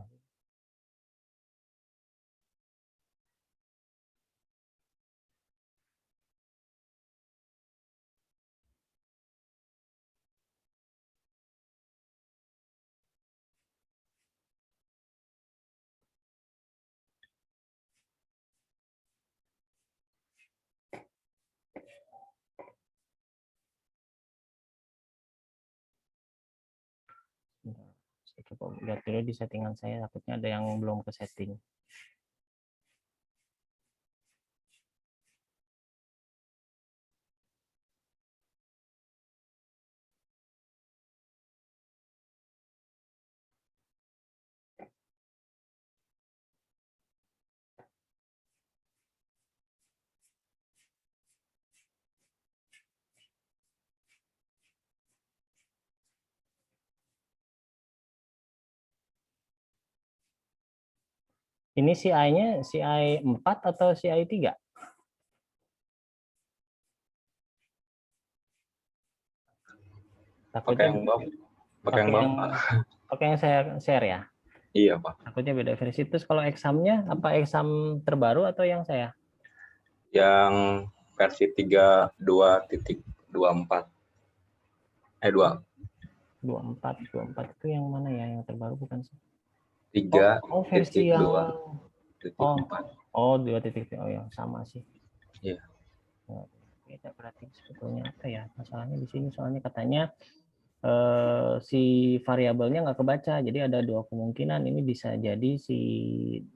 Saya coba lihat dulu di settingan saya, takutnya ada yang belum ke setting. Ini CI-nya CI 4 atau CI 3? Pakai yang Bapak. Pakai yang Bapak. Pakai yang saya share ya. Iya, Pak. Takutnya beda versi. Terus kalau examnya, apa exam terbaru atau yang saya? Yang versi 32.24. 24 itu yang mana ya? Yang terbaru bukan sih? 3. Oh, versi yang 2.4. Oh, 2.0. Oh, yang sama sih. Iya. Beda berarti sebetulnya apa ya? Masalahnya di sini soalnya katanya si variabelnya nggak kebaca. Jadi ada dua kemungkinan. Ini bisa jadi si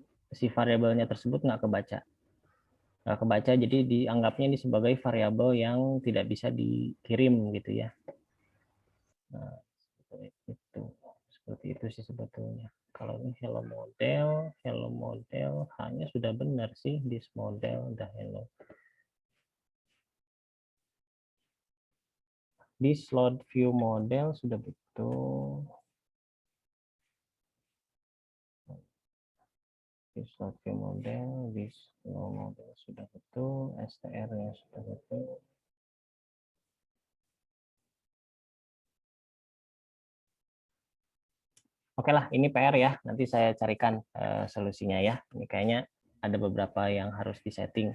variabelnya tersebut nggak kebaca. Nggak kebaca, jadi dianggapnya ini sebagai variabel yang tidak bisa dikirim gitu ya. Nah, seperti itu sih sebetulnya. Kalau ini hello model hanya sudah benar sih, this model udah hello. This load view model sudah betul. This load view model, this load model sudah betul, str-nya sudah betul. Oke lah, ini PR ya. Nanti saya carikan solusinya ya. Ini kayaknya ada beberapa yang harus disetting.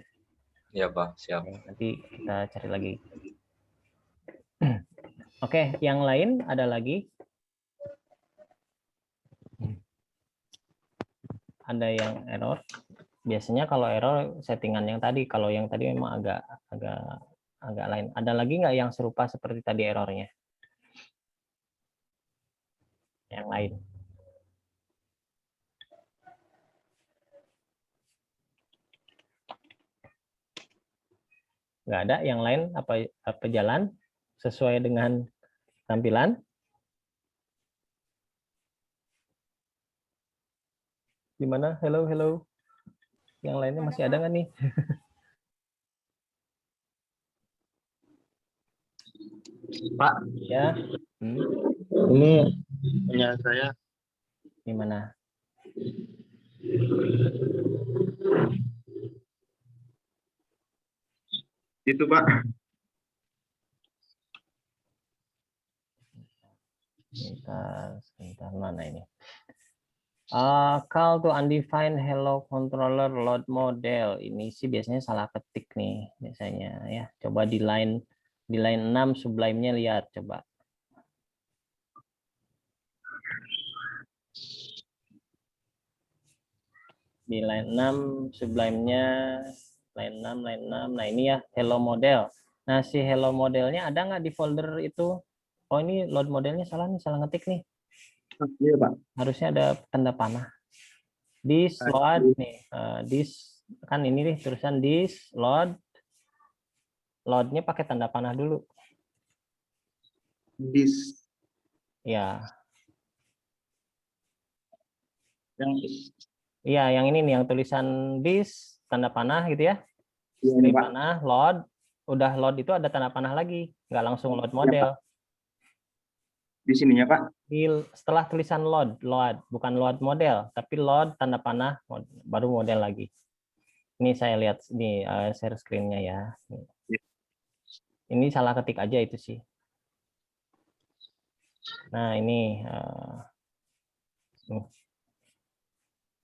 Iya, Pak. Siap. Nanti kita cari lagi. Oke, yang lain ada lagi? Ada yang error? Biasanya kalau error settingan yang tadi, kalau yang tadi memang agak lain. Ada lagi nggak yang serupa seperti tadi errornya? Yang lain? Nggak ada yang lain? Apa jalan sesuai dengan tampilan? Gimana? Hello, hello. Yang lainnya masih ada nggak nih? Pak, Ya. ini punya saya. Gimana? Itu Pak. Sebentar, mana ini? Call to undefined hello controller load model. Ini sih biasanya salah ketik nih biasanya ya. Coba di line 6 Sublime-nya lihat coba. Di line 6 Sublime-nya line 6. Nah, ini ya hello model. Nah, si hello modelnya ada nggak di folder itu? Oh, ini load modelnya salah nih, salah ngetik nih. Iya Pak. Harusnya ada tanda panah. This load nih, this kan ini nih tulisan this load, loadnya pakai tanda panah dulu. Dis. Ya, Yang iya yang ini nih yang tulisan this tanda panah gitu ya. ini Strip Pak. panah load, udah load itu ada tanda panah lagi, nggak langsung load Iya, model. Di sininya Pak. Setelah tulisan load bukan load model, tapi load tanda panah baru model lagi. Ini saya lihat ini share screen-nya ya. Ini salah ketik aja itu sih. Nah ini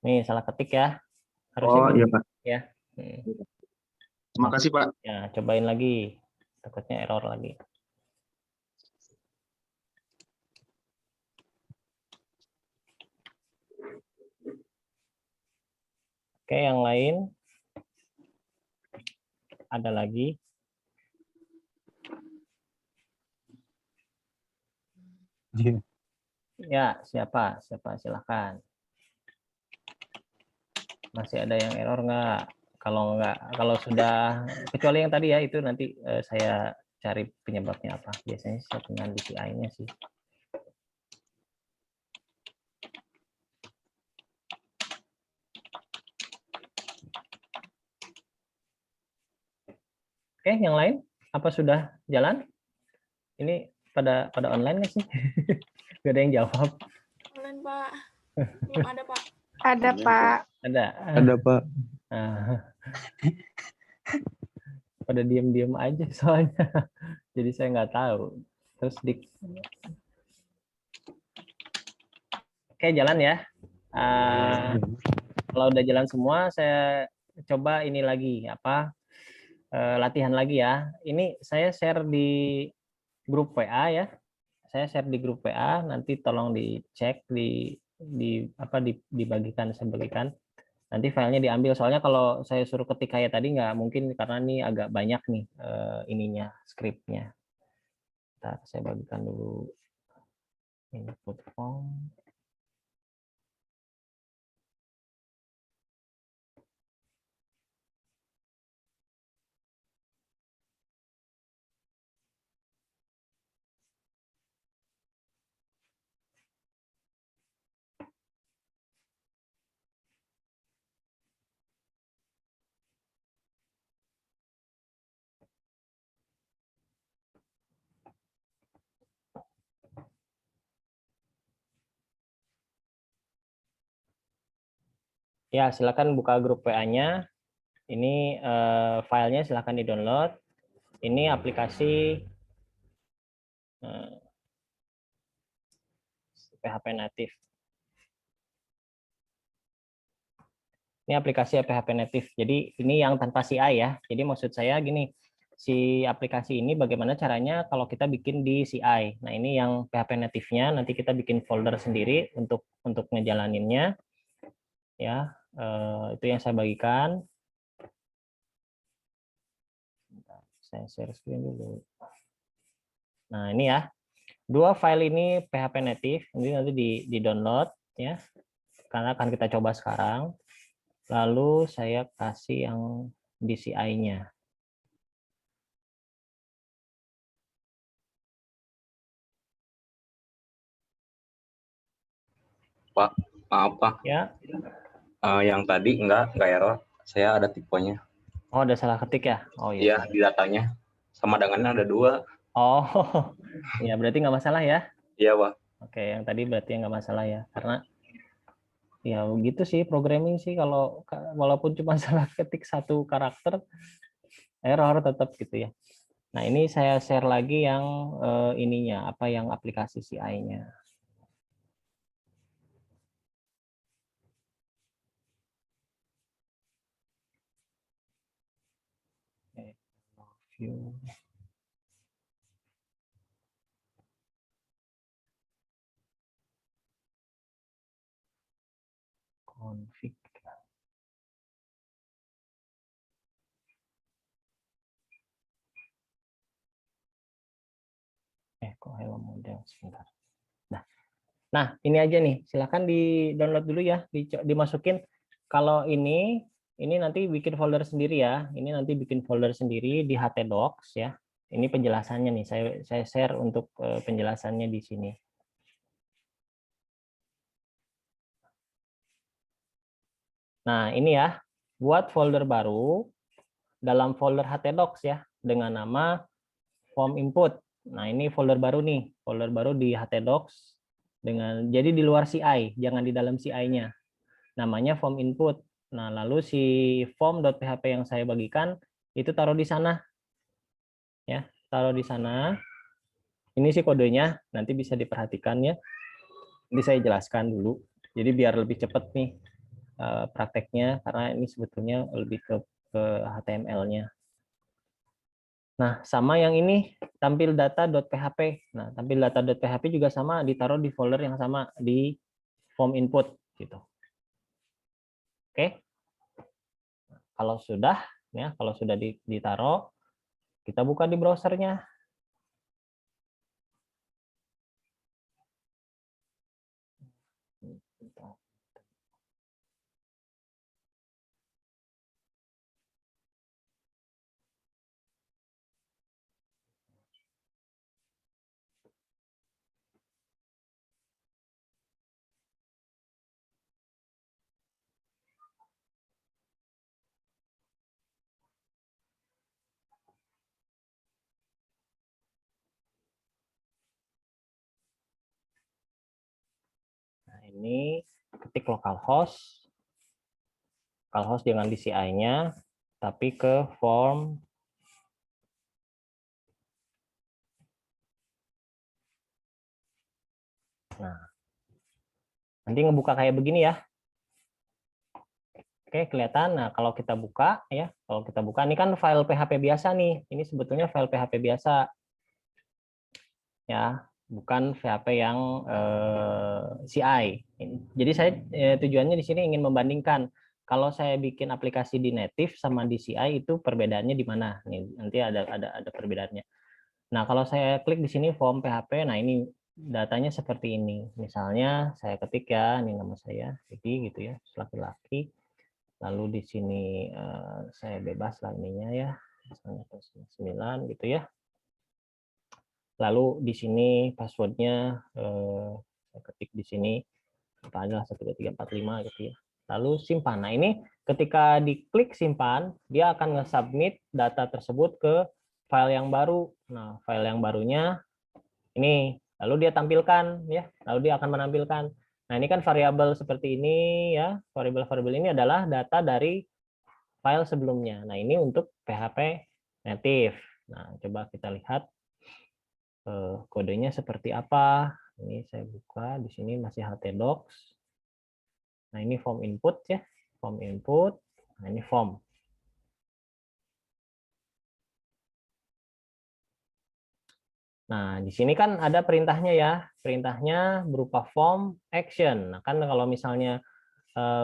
nih salah ketik ya. Harusnya Oh iya Pak. ya. Terima kasih Pak. Ya cobain lagi. Takutnya error lagi. Oke, yang lain ada lagi? Ya, siapa? Silakan. Masih ada yang error nggak? Kalau sudah, kecuali yang tadi ya, itu nanti saya cari penyebabnya apa. Biasanya settingan DPI-nya sih. Oke, yang lain? Apa sudah jalan? Ini pada online nggak sih? Gak ada yang jawab. Online, Pak. Belum ada, Pak. Ada, Pak. Ada Pak. Pada diam-diam aja soalnya. Jadi saya nggak tahu. Terus Oke, jalan ya. Kalau udah jalan semua, saya coba ini lagi latihan lagi ya. Ini saya share di grup WA ya. Saya share di grup WA. Nanti tolong dicek dibagikan, saya bagikan. Nanti filenya diambil. Soalnya kalau saya suruh ketik kayak tadi nggak mungkin karena ini agak banyak nih ininya skripnya. Ntar saya bagikan dulu input form. Ya, silakan buka grup WA-nya. Ini filenya silakan di-download. Ini aplikasi PHP native. Ini aplikasi PHP native. Jadi ini yang tanpa CI ya. Jadi maksud saya gini, si aplikasi ini bagaimana caranya kalau kita bikin di CI. Nah, ini yang PHP native-nya, nanti kita bikin folder sendiri untuk ngejalaninnya. Ya, itu yang saya bagikan. Saya share screen dulu. Nah, ini ya. Dua file ini PHP native, ini nanti di download ya. Karena akan kita coba sekarang. Lalu saya kasih yang di CI-nya. Pak, maaf Pak. Ya. Yang tadi enggak error. Saya ada tipenya. Oh, ada salah ketik ya? Oh iya. Iya, di datanya. Sama dengannya ada 2. Oh, ya berarti nggak masalah ya? Iya, Pak. Oke, yang tadi berarti nggak masalah ya, karena ya begitu sih programming sih, kalau walaupun cuma salah ketik satu karakter, error tetap gitu ya. Nah, ini saya share lagi yang ininya, apa yang aplikasi CI-nya. View. Config. Kok hello model sebentar. Nah, ini aja nih. Silakan di-download dulu ya, dimasukin. Kalau ini nanti bikin folder sendiri ya. Ini nanti bikin folder sendiri di htdocs ya. Ini penjelasannya nih. Saya share untuk penjelasannya di sini. Nah, ini ya. Buat folder baru dalam folder htdocs ya, dengan nama form input. Nah, ini folder baru nih. Folder baru di htdocs jadi di luar CI, jangan di dalam CI-nya. Namanya form input. Nah, lalu si form.php yang saya bagikan itu taruh di sana. Ya, taruh di sana. Ini sih kodenya, nanti bisa diperhatikan ya. Ini saya jelaskan dulu. Jadi biar lebih cepat nih prakteknya, karena ini sebetulnya lebih ke HTML-nya. Nah, sama yang ini tampil data.php. Nah, tampil data.php juga sama, ditaruh di folder yang sama di form input gitu. Oke. Kalau sudah ditaruh, kita buka di browsernya. Nah, ini ketik localhost. Localhost jangan di CI-nya, tapi ke form. Nah, nanti ngebuka kayak begini ya. Oke, kelihatan. Nah, kalau kita buka ya, ini kan file PHP biasa nih. Ini sebetulnya file PHP biasa. Ya, bukan PHP yang CI. Jadi saya tujuannya di sini ingin membandingkan kalau saya bikin aplikasi di native sama di CI itu perbedaannya di mana. Nih, nanti ada perbedaannya. Nah, kalau saya klik di sini form PHP, nah ini datanya seperti ini. Misalnya saya ketik ya, ini nama saya, jadi gitu ya, laki-laki. Lalu di sini saya bebas lah ininya ya, misalnya 9 gitu ya. Lalu di sini passwordnya saya ketik di sini apa adalah 12345 gitu ya. Lalu simpan. Nah, ini ketika diklik simpan, dia akan nge-submit data tersebut ke file yang baru. Nah, file yang barunya ini, lalu dia tampilkan ya, lalu dia akan menampilkan. Nah, ini kan variabel seperti ini ya, variabel-variabel ini adalah data dari file sebelumnya. Nah, ini untuk PHP native. Nah, coba kita lihat kodenya seperti apa. Ini saya buka, di sini masih htdocs. Nah, ini form input ya, form input. Nah, ini form. Nah, di sini kan ada perintahnya ya. Perintahnya berupa form action. Nah, kan kalau misalnya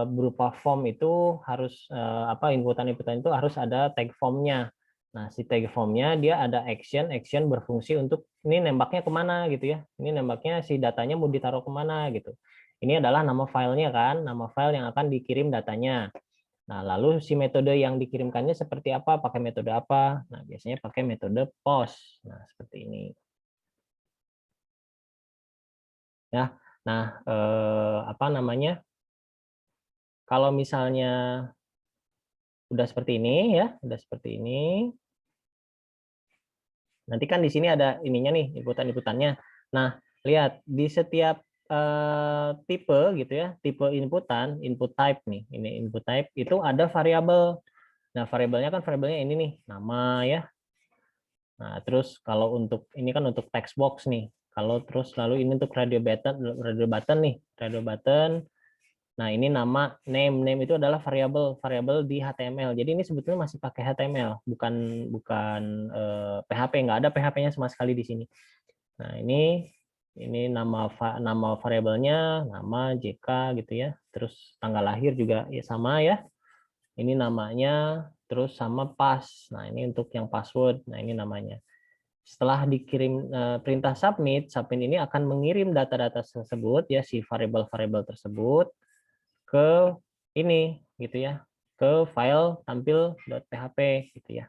berupa form itu harus inputan-inputan itu harus ada tag formnya. Nah, si tag formnya dia ada action berfungsi untuk ini nembaknya kemana gitu ya. Ini nembaknya si datanya mau ditaruh kemana gitu. Ini adalah nama filenya kan, nama file yang akan dikirim datanya. Nah, lalu si metode yang dikirimkannya seperti apa, pakai metode apa? Nah, biasanya pakai metode post. Nah, seperti ini. Ya, nah apa namanya? Kalau misalnya udah seperti ini ya, udah seperti ini. Nanti kan di sini ada ininya nih, inputan-inputannya. Nah, lihat di setiap tipe gitu ya, tipe inputan, input type nih, ini input type itu ada variabel. Nah, variabelnya kan variabelnya ini nih, nama ya. Nah, terus kalau untuk ini kan untuk text box nih. Kalau terus lalu ini untuk radio button nih, radio button. Nah, ini nama name itu adalah variabel di HTML. Jadi ini sebetulnya masih pakai HTML, bukan PHP, nggak ada PHP-nya sama sekali di sini. Nah, ini nama variabelnya, nama JK gitu ya. Terus tanggal lahir juga ya sama ya. Ini namanya, terus sama pas. Nah, ini untuk yang password. Nah, ini namanya. Setelah dikirim perintah submit ini akan mengirim data-data tersebut ya, si variabel-variabel tersebut ke ini gitu ya, ke file tampil.php gitu ya.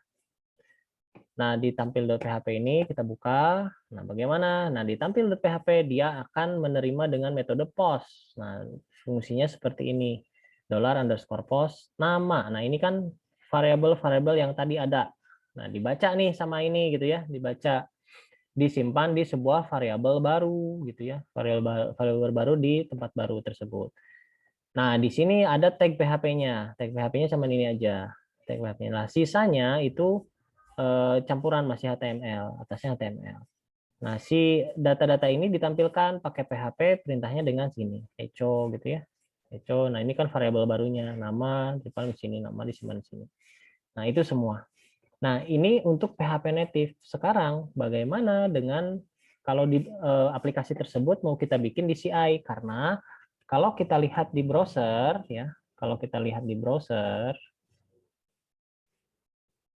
Nah, di tampil.php ini kita buka. Nah, bagaimana? Nah, di tampil.php dia akan menerima dengan metode post. Nah, fungsinya seperti ini. $_post nama. Nah, ini kan variabel-variabel yang tadi ada. Nah, dibaca nih sama ini gitu ya, dibaca. Disimpan di sebuah variabel baru gitu ya. Variabel baru di tempat baru tersebut. Nah, di sini ada tag PHP-nya. Tag PHP-nya sama ini aja. Tag PHP-nya. Nah, sisanya itu campuran masih HTML, atasnya HTML. Nah, si data-data ini ditampilkan pakai PHP, perintahnya dengan sini, echo gitu ya. Echo. Nah, ini kan variabel barunya, nama disimpan di sini, nama disimpan di sini. Nah, itu semua. Nah, ini untuk PHP native. Sekarang bagaimana dengan kalau di aplikasi tersebut mau kita bikin di CI? Karena kalau kita lihat di browser ya, kalau kita lihat di browser,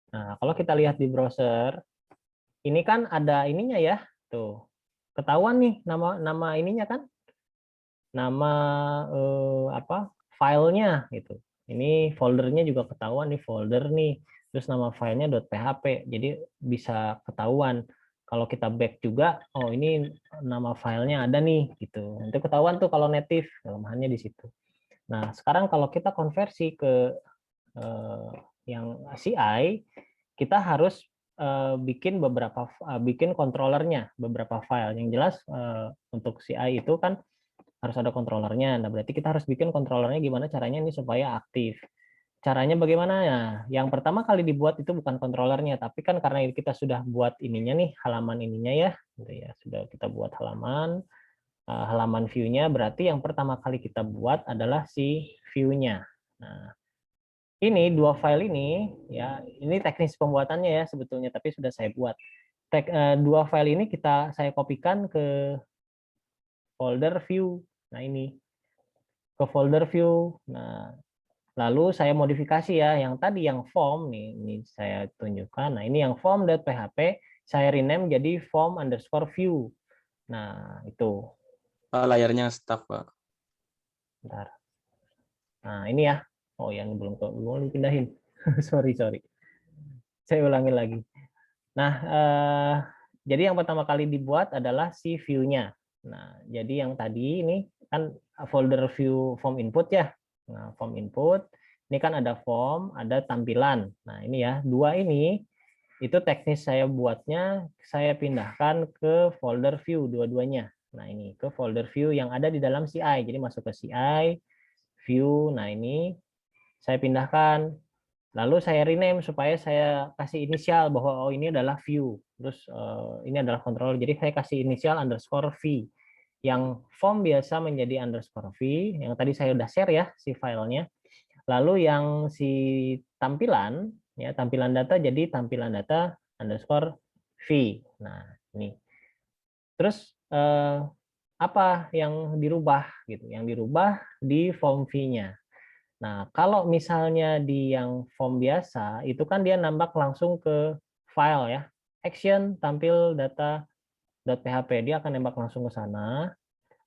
nah kalau kita lihat di browser, ini kan ada ininya ya, tuh ketahuan nih nama ininya kan, nama filenya gitu. Ini foldernya juga ketahuan nih folder nih, terus nama filenya .php, jadi bisa ketahuan. Kalau kita back juga, oh ini nama filenya ada nih gitu. Nanti ketahuan tuh kalau native, kelemahannya di situ. Nah, sekarang kalau kita konversi ke yang CI, kita harus bikin controllernya, beberapa file. Yang jelas untuk CI itu kan harus ada controllernya. Nah, berarti kita harus bikin controllernya gimana caranya ini supaya aktif. Caranya bagaimana ya? Yang pertama kali dibuat itu bukan controllernya, tapi kan karena kita sudah buat ininya nih, halaman ininya ya, gitu ya. Sudah kita buat halaman view-nya, berarti yang pertama kali kita buat adalah si view-nya. Nah, ini dua file ini ya, ini teknis pembuatannya ya sebetulnya, tapi sudah saya buat. Dua file ini saya kopikan ke folder view. Nah, ini ke folder view. Nah, lalu saya modifikasi ya, yang tadi yang form nih, ini saya tunjukkan. Nah, ini yang form.php saya rename jadi form_view. Nah, itu. Layarnya stuck, Pak. Bentar. Nah, ini ya. Oh, yang belum dipindahin. sorry. Saya ulangi lagi. Nah, jadi yang pertama kali dibuat adalah si view-nya. Nah, jadi yang tadi ini kan folder view form input ya. Nah, form input, ini kan ada form, ada tampilan. Nah, ini ya, dua ini, itu teknis saya buatnya, saya pindahkan ke folder view dua-duanya. Nah, ini ke folder view yang ada di dalam CI. Jadi masuk ke CI, view, nah ini saya pindahkan. Lalu saya rename supaya saya kasih inisial bahwa oh ini adalah view. Terus ini adalah controller. Jadi saya kasih inisial _v. Yang form biasa menjadi _v. Yang tadi saya udah share ya si filenya. Lalu yang si tampilan ya tampilan data jadi tampilan data _v. Nah, ini. Terus apa yang dirubah gitu? Yang dirubah di form V-nya. Nah, kalau misalnya di yang form biasa, itu kan dia nambah langsung ke file ya. Action tampil data.php, dia akan nembak langsung ke sana.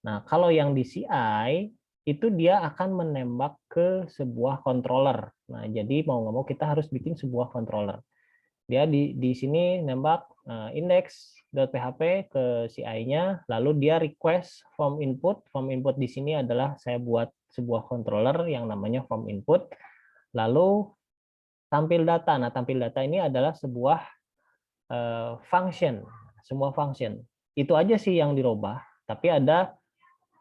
Nah, kalau yang di CI, itu dia akan menembak ke sebuah controller. Nah, jadi mau nggak mau kita harus bikin sebuah controller. Dia di sini nembak index.php ke CI-nya, lalu dia request form input. Form input di sini adalah saya buat sebuah controller yang namanya form input. Lalu tampil data. Nah, tampil data ini adalah sebuah function, semua function. Itu aja sih yang dirubah, tapi ada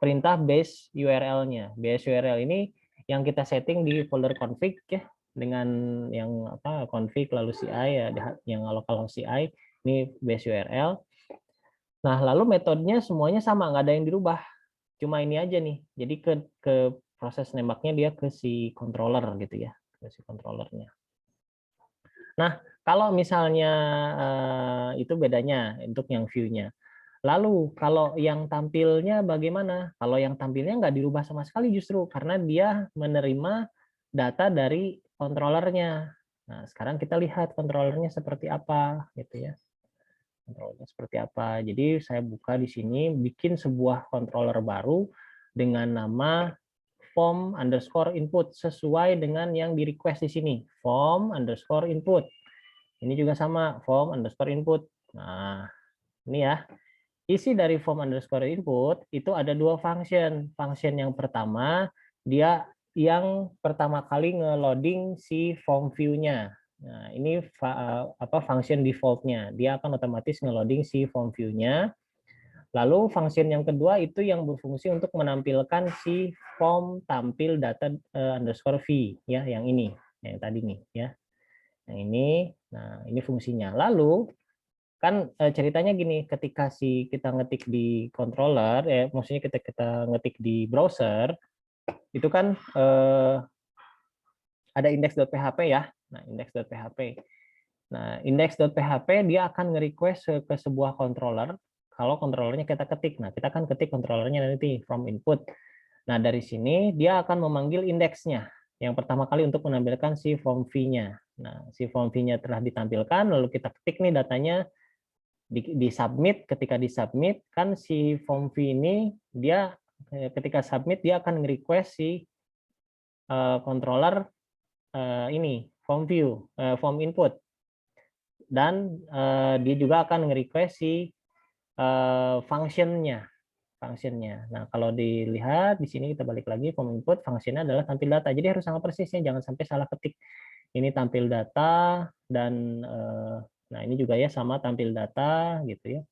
perintah base URL-nya. Base URL ini yang kita setting di folder config ya, dengan yang apa config lalu CI ya, yang local CI ini base URL. Nah, lalu metodenya semuanya sama, nggak ada yang dirubah. Cuma ini aja nih. Jadi ke proses nembaknya dia ke si controller gitu ya, ke si controllernya. Nah, kalau misalnya itu bedanya untuk yang view-nya. Lalu kalau yang tampilnya bagaimana? Kalau yang tampilnya nggak dirubah sama sekali justru karena dia menerima data dari controllernya. Nah, sekarang kita lihat controllernya seperti apa gitu ya. Controllernya seperti apa. Jadi saya buka di sini bikin sebuah controller baru dengan nama form_input sesuai dengan yang di request di sini. Form_input. Ini juga sama form_input. Nah, ini ya. Isi dari form_input itu ada dua function. Function yang pertama, dia yang pertama kali nge-loading si form view-nya. Nah, ini function default-nya. Dia akan otomatis nge-loading si form view-nya. Lalu function yang kedua itu yang berfungsi untuk menampilkan si form tampil data underscore v ya, yang ini, yang tadi nih ya. Yang ini. Nah, ini fungsinya. Lalu kan ceritanya gini, ketika kita ngetik di controller ya, maksudnya kita ngetik di browser itu kan ada index.php ya. Nah, index.php. Nah, index.php dia akan nge-request ke sebuah controller kalau controllernya kita ketik. Nah, kita akan ketik controllernya nanti from input. Nah, dari sini dia akan memanggil indeksnya yang pertama kali untuk menampilkan si form v-nya. Nah, si form v-nya telah ditampilkan, lalu kita ketik nih datanya di submit. Ketika di submit kan si form v ini dia ketika submit dia akan request si controller ini form view form input, dan dia juga akan request si functionnya. Nah, kalau dilihat di sini kita balik lagi form input, functionnya adalah tampil data. Jadi harus sama persisnya, jangan sampai salah ketik. Ini tampil data dan nah ini juga ya sama tampil data gitu ya.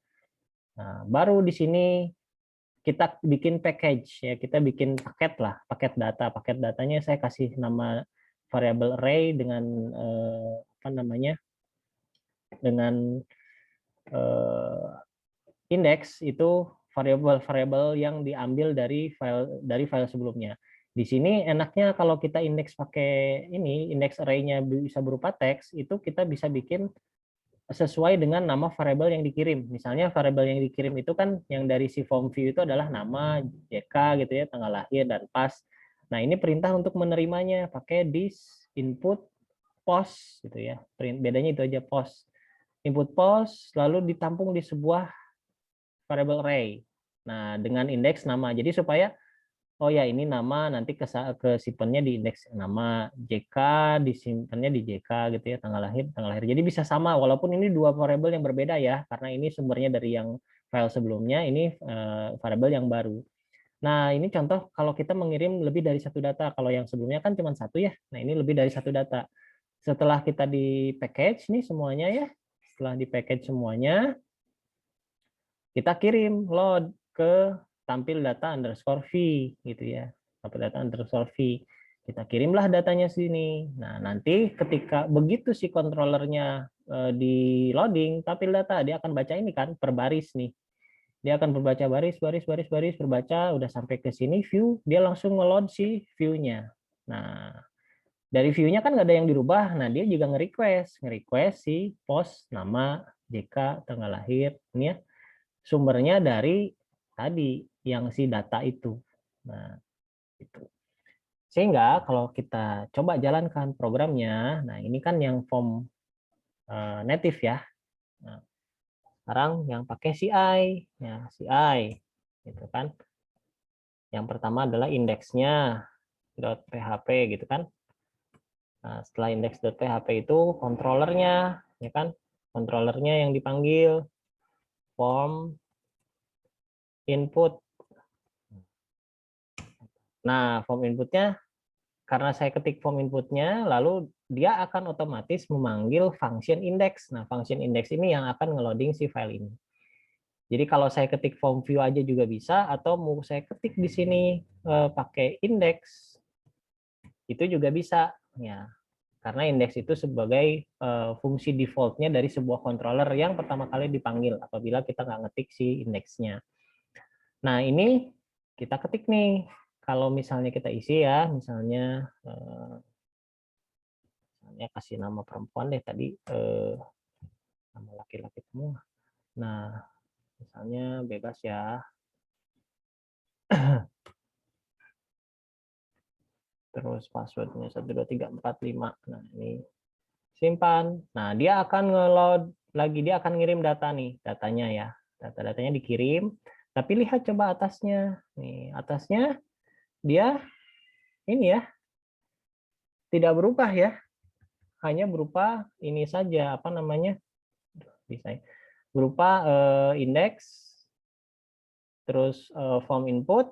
Nah, baru di sini kita bikin package ya, kita bikin paket lah, paket data. Paket datanya saya kasih nama variable array dengan apa namanya? Dengan index itu variabel-variabel yang diambil dari file sebelumnya. Di sini enaknya kalau kita indeks pakai ini, indeks array-nya bisa berupa teks, itu kita bisa bikin sesuai dengan nama variabel yang dikirim. Misalnya variabel yang dikirim itu kan yang dari si form view itu adalah nama, JK gitu ya, tanggal lahir dan pas. Nah, ini perintah untuk menerimanya pakai this input post gitu ya. Bedanya itu aja post. Input post lalu ditampung di sebuah variable array. Nah, dengan indeks nama. Jadi supaya oh ya ini nama nanti kesimpannya di indeks nama, JK disimpannya di JK gitu ya, tanggal lahir. Jadi bisa sama walaupun ini dua variabel yang berbeda ya, karena ini sumbernya dari yang file sebelumnya, ini variabel yang baru. Nah, ini contoh kalau kita mengirim lebih dari satu data. Kalau yang sebelumnya kan cuma satu ya. Nah, ini lebih dari satu data. Setelah kita di package nih semuanya ya. Setelah di package semuanya, kita kirim load ke tampil data underscore v gitu ya, tampil data underscore v. Kita kirimlah datanya sini. Nah, nanti ketika begitu si controllernya di loading tampil data, dia akan baca ini kan per baris nih. Dia akan berbaca baris berbaca, udah sampai ke sini view, dia langsung nge-load si view-nya. Nah, dari view-nya kan nggak ada yang dirubah. Nah, dia juga nge-request si post nama, JK, tanggal lahir, ini ya. sumbernya dari tadi yang si data itu. Nah, itu. Sehingga kalau kita coba jalankan programnya, nah ini kan yang form native ya. Nah, sekarang yang pakai CI, ya CI, gitu kan. Yang pertama adalah indeksnya .php gitu kan. Nah, setelah index.php itu controllernya, ya kan, controllernya yang dipanggil form input. Nah, form inputnya karena saya ketik form inputnya, lalu dia akan otomatis memanggil function index. Nah, function index ini yang akan ngeloading si file ini. Jadi kalau saya ketik form view aja juga bisa, atau mau saya ketik di sini pakai index, itu juga bisa. Ya, karena index itu sebagai fungsi defaultnya dari sebuah controller yang pertama kali dipanggil apabila kita nggak ngetik si indeksnya. Nah, ini kita ketik nih. Kalau misalnya kita isi ya, misalnya kasih nama perempuan deh tadi, nama laki-laki semua. Nah, misalnya bebas ya. Terus passwordnya 12345. Nah, ini simpan. Nah, dia akan ngeload lagi, dia akan ngirim data nih, datanya ya. Data-datanya dikirim, tapi lihat coba atasnya. Nih, atasnya dia ini ya, tidak berubah ya. Hanya berupa ini saja, apa namanya? Bisa ya. Berupa indeks, terus form input,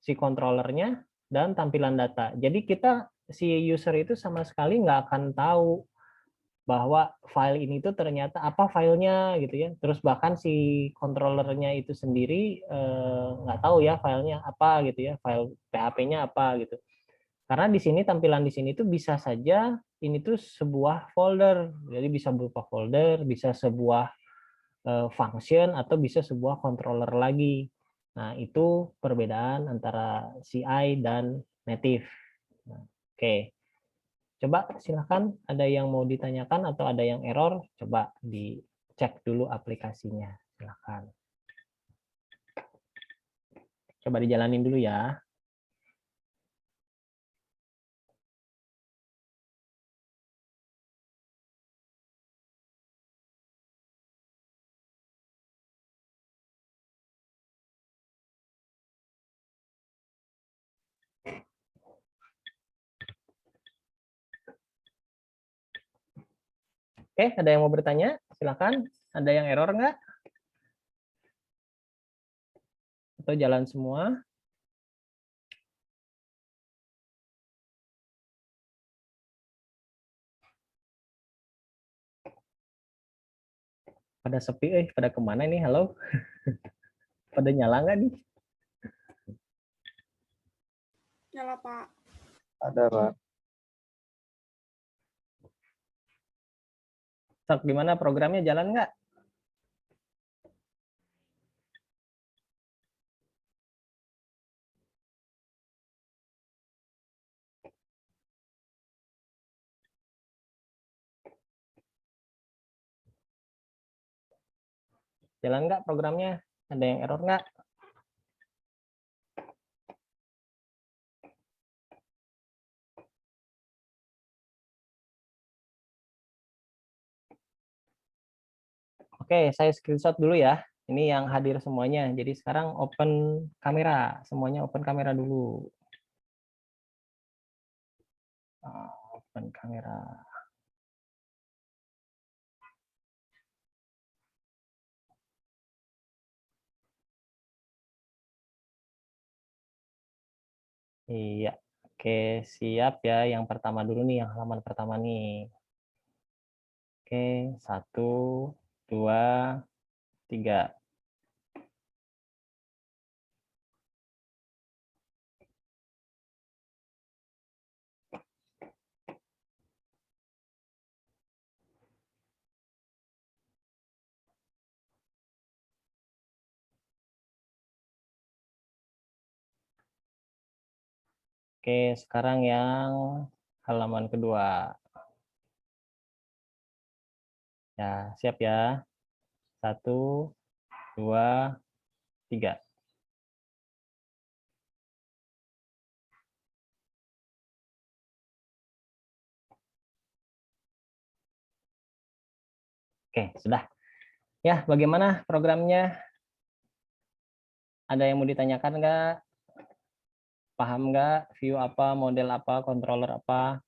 si controllernya, dan tampilan data. Jadi kita, si user itu sama sekali nggak akan tahu bahwa file ini tuh ternyata apa filenya gitu ya. Terus bahkan si controllernya itu sendiri nggak tahu ya filenya apa gitu ya, file PHP-nya apa gitu. Karena di sini tampilan di sini tuh bisa saja ini tuh sebuah folder. Jadi bisa berupa folder, bisa sebuah function, atau bisa sebuah controller lagi. Nah, itu perbedaan antara CI dan native. Nah, oke. Coba silahkan ada yang mau ditanyakan atau ada yang error, coba dicek dulu aplikasinya. Silahkan. Coba dijalanin dulu ya. Oke, ada yang mau bertanya? Silahkan. Ada yang error nggak? Atau jalan semua? Pada sepi, pada kemana nih? Halo? Pada nyala nggak nih? Nyala, Pak. Ada, Pak. Sok, gimana programnya, jalan nggak? Jalan nggak programnya? Ada yang error nggak? Oke, saya screenshot dulu ya. Ini yang hadir semuanya. Jadi sekarang open kamera. Semuanya open kamera dulu. Open kamera. Iya. Oke, siap ya. Yang pertama dulu nih, yang halaman pertama nih. Oke, 1, 2, 3. Oke, sekarang yang halaman kedua. Ya, siap ya. 1, 2, 3. Oke, sudah. Ya, bagaimana programnya? Ada yang mau ditanyakan nggak? Paham nggak? View apa, model apa, controller apa?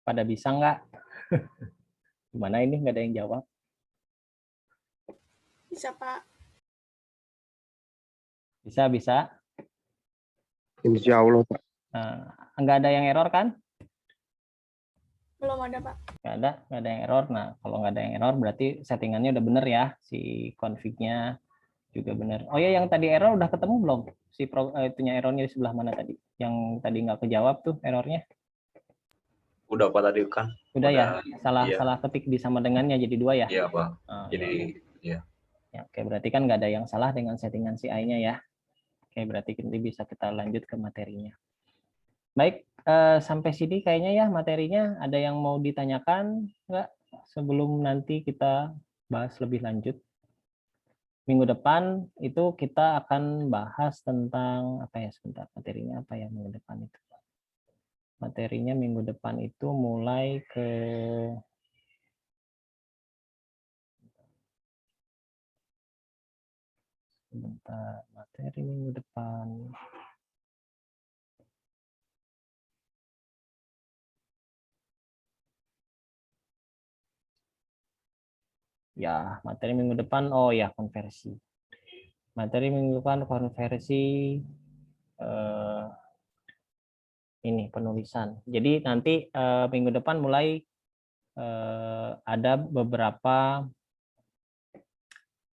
Pada bisa nggak? Gimana ini nggak ada yang jawab? Bisa, Pak. Bisa. Insya Allah, Pak. Nggak ada yang error kan? Belum ada, Pak. Nggak ada yang error. Nah, kalau nggak ada yang error berarti settingannya udah bener ya, si config-nya juga bener. Oh ya, yang tadi error udah ketemu belum? Si itunya errornya di sebelah mana tadi? Yang tadi nggak kejawab tuh errornya? Udah Pak tadi kan? Udah ya, iya. salah ketik di sama dengannya jadi 2 ya? Iya Pak. Jadi ya, oke, berarti kan nggak ada yang salah dengan settingan CI-nya ya. Oke, berarti nanti bisa kita lanjut ke materinya. Baik, sampai sini kayaknya ya materinya. Ada yang mau ditanyakan nggak sebelum nanti kita bahas lebih lanjut? Minggu depan itu kita akan bahas tentang apa ya, sebentar, materinya apa ya minggu depan itu? Materinya minggu depan itu mulai ke sebentar, materi minggu depan. Ya, materi minggu depan, oh ya, konversi. Materi minggu depan konversi ini penulisan. Jadi nanti minggu depan mulai ada beberapa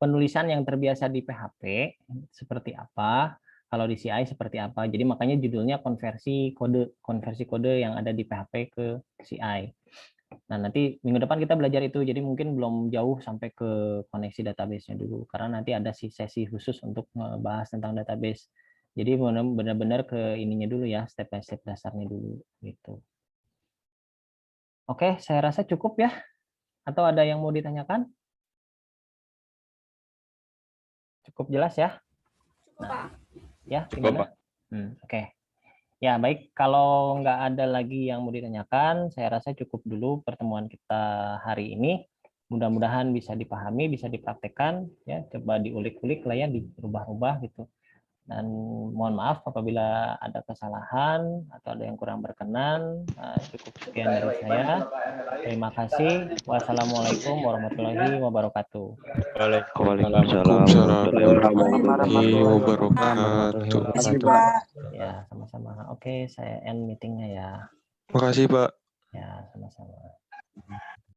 penulisan yang terbiasa di PHP seperti apa, kalau di CI seperti apa. Jadi makanya judulnya konversi kode yang ada di PHP ke CI. Nah, nanti minggu depan kita belajar itu, jadi mungkin belum jauh sampai ke koneksi database-nya dulu, karena nanti ada sesi khusus untuk membahas tentang database. Jadi benar-benar ke ininya dulu ya, step by step dasarnya dulu gitu. Oke, saya rasa cukup ya. Atau ada yang mau ditanyakan? Cukup jelas ya? Cukup, Pak. Ya, Cukup, gimana? Pak. Oke. Ya, baik. Kalau nggak ada lagi yang mau ditanyakan, saya rasa cukup dulu pertemuan kita hari ini. Mudah-mudahan bisa dipahami, bisa dipraktekkan. Ya, coba diulik-ulik lah ya, dirubah-rubah gitu. Dan mohon maaf apabila ada kesalahan atau ada yang kurang berkenan. Cukup sekian dari saya. Terima kasih. Wassalamualaikum warahmatullahi wabarakatuh. Waalaikumsalam warahmatullahi wabarakatuh. Makasih, Pak. Ya, sama-sama. Oke, saya end meetingnya ya. Makasih, Pak.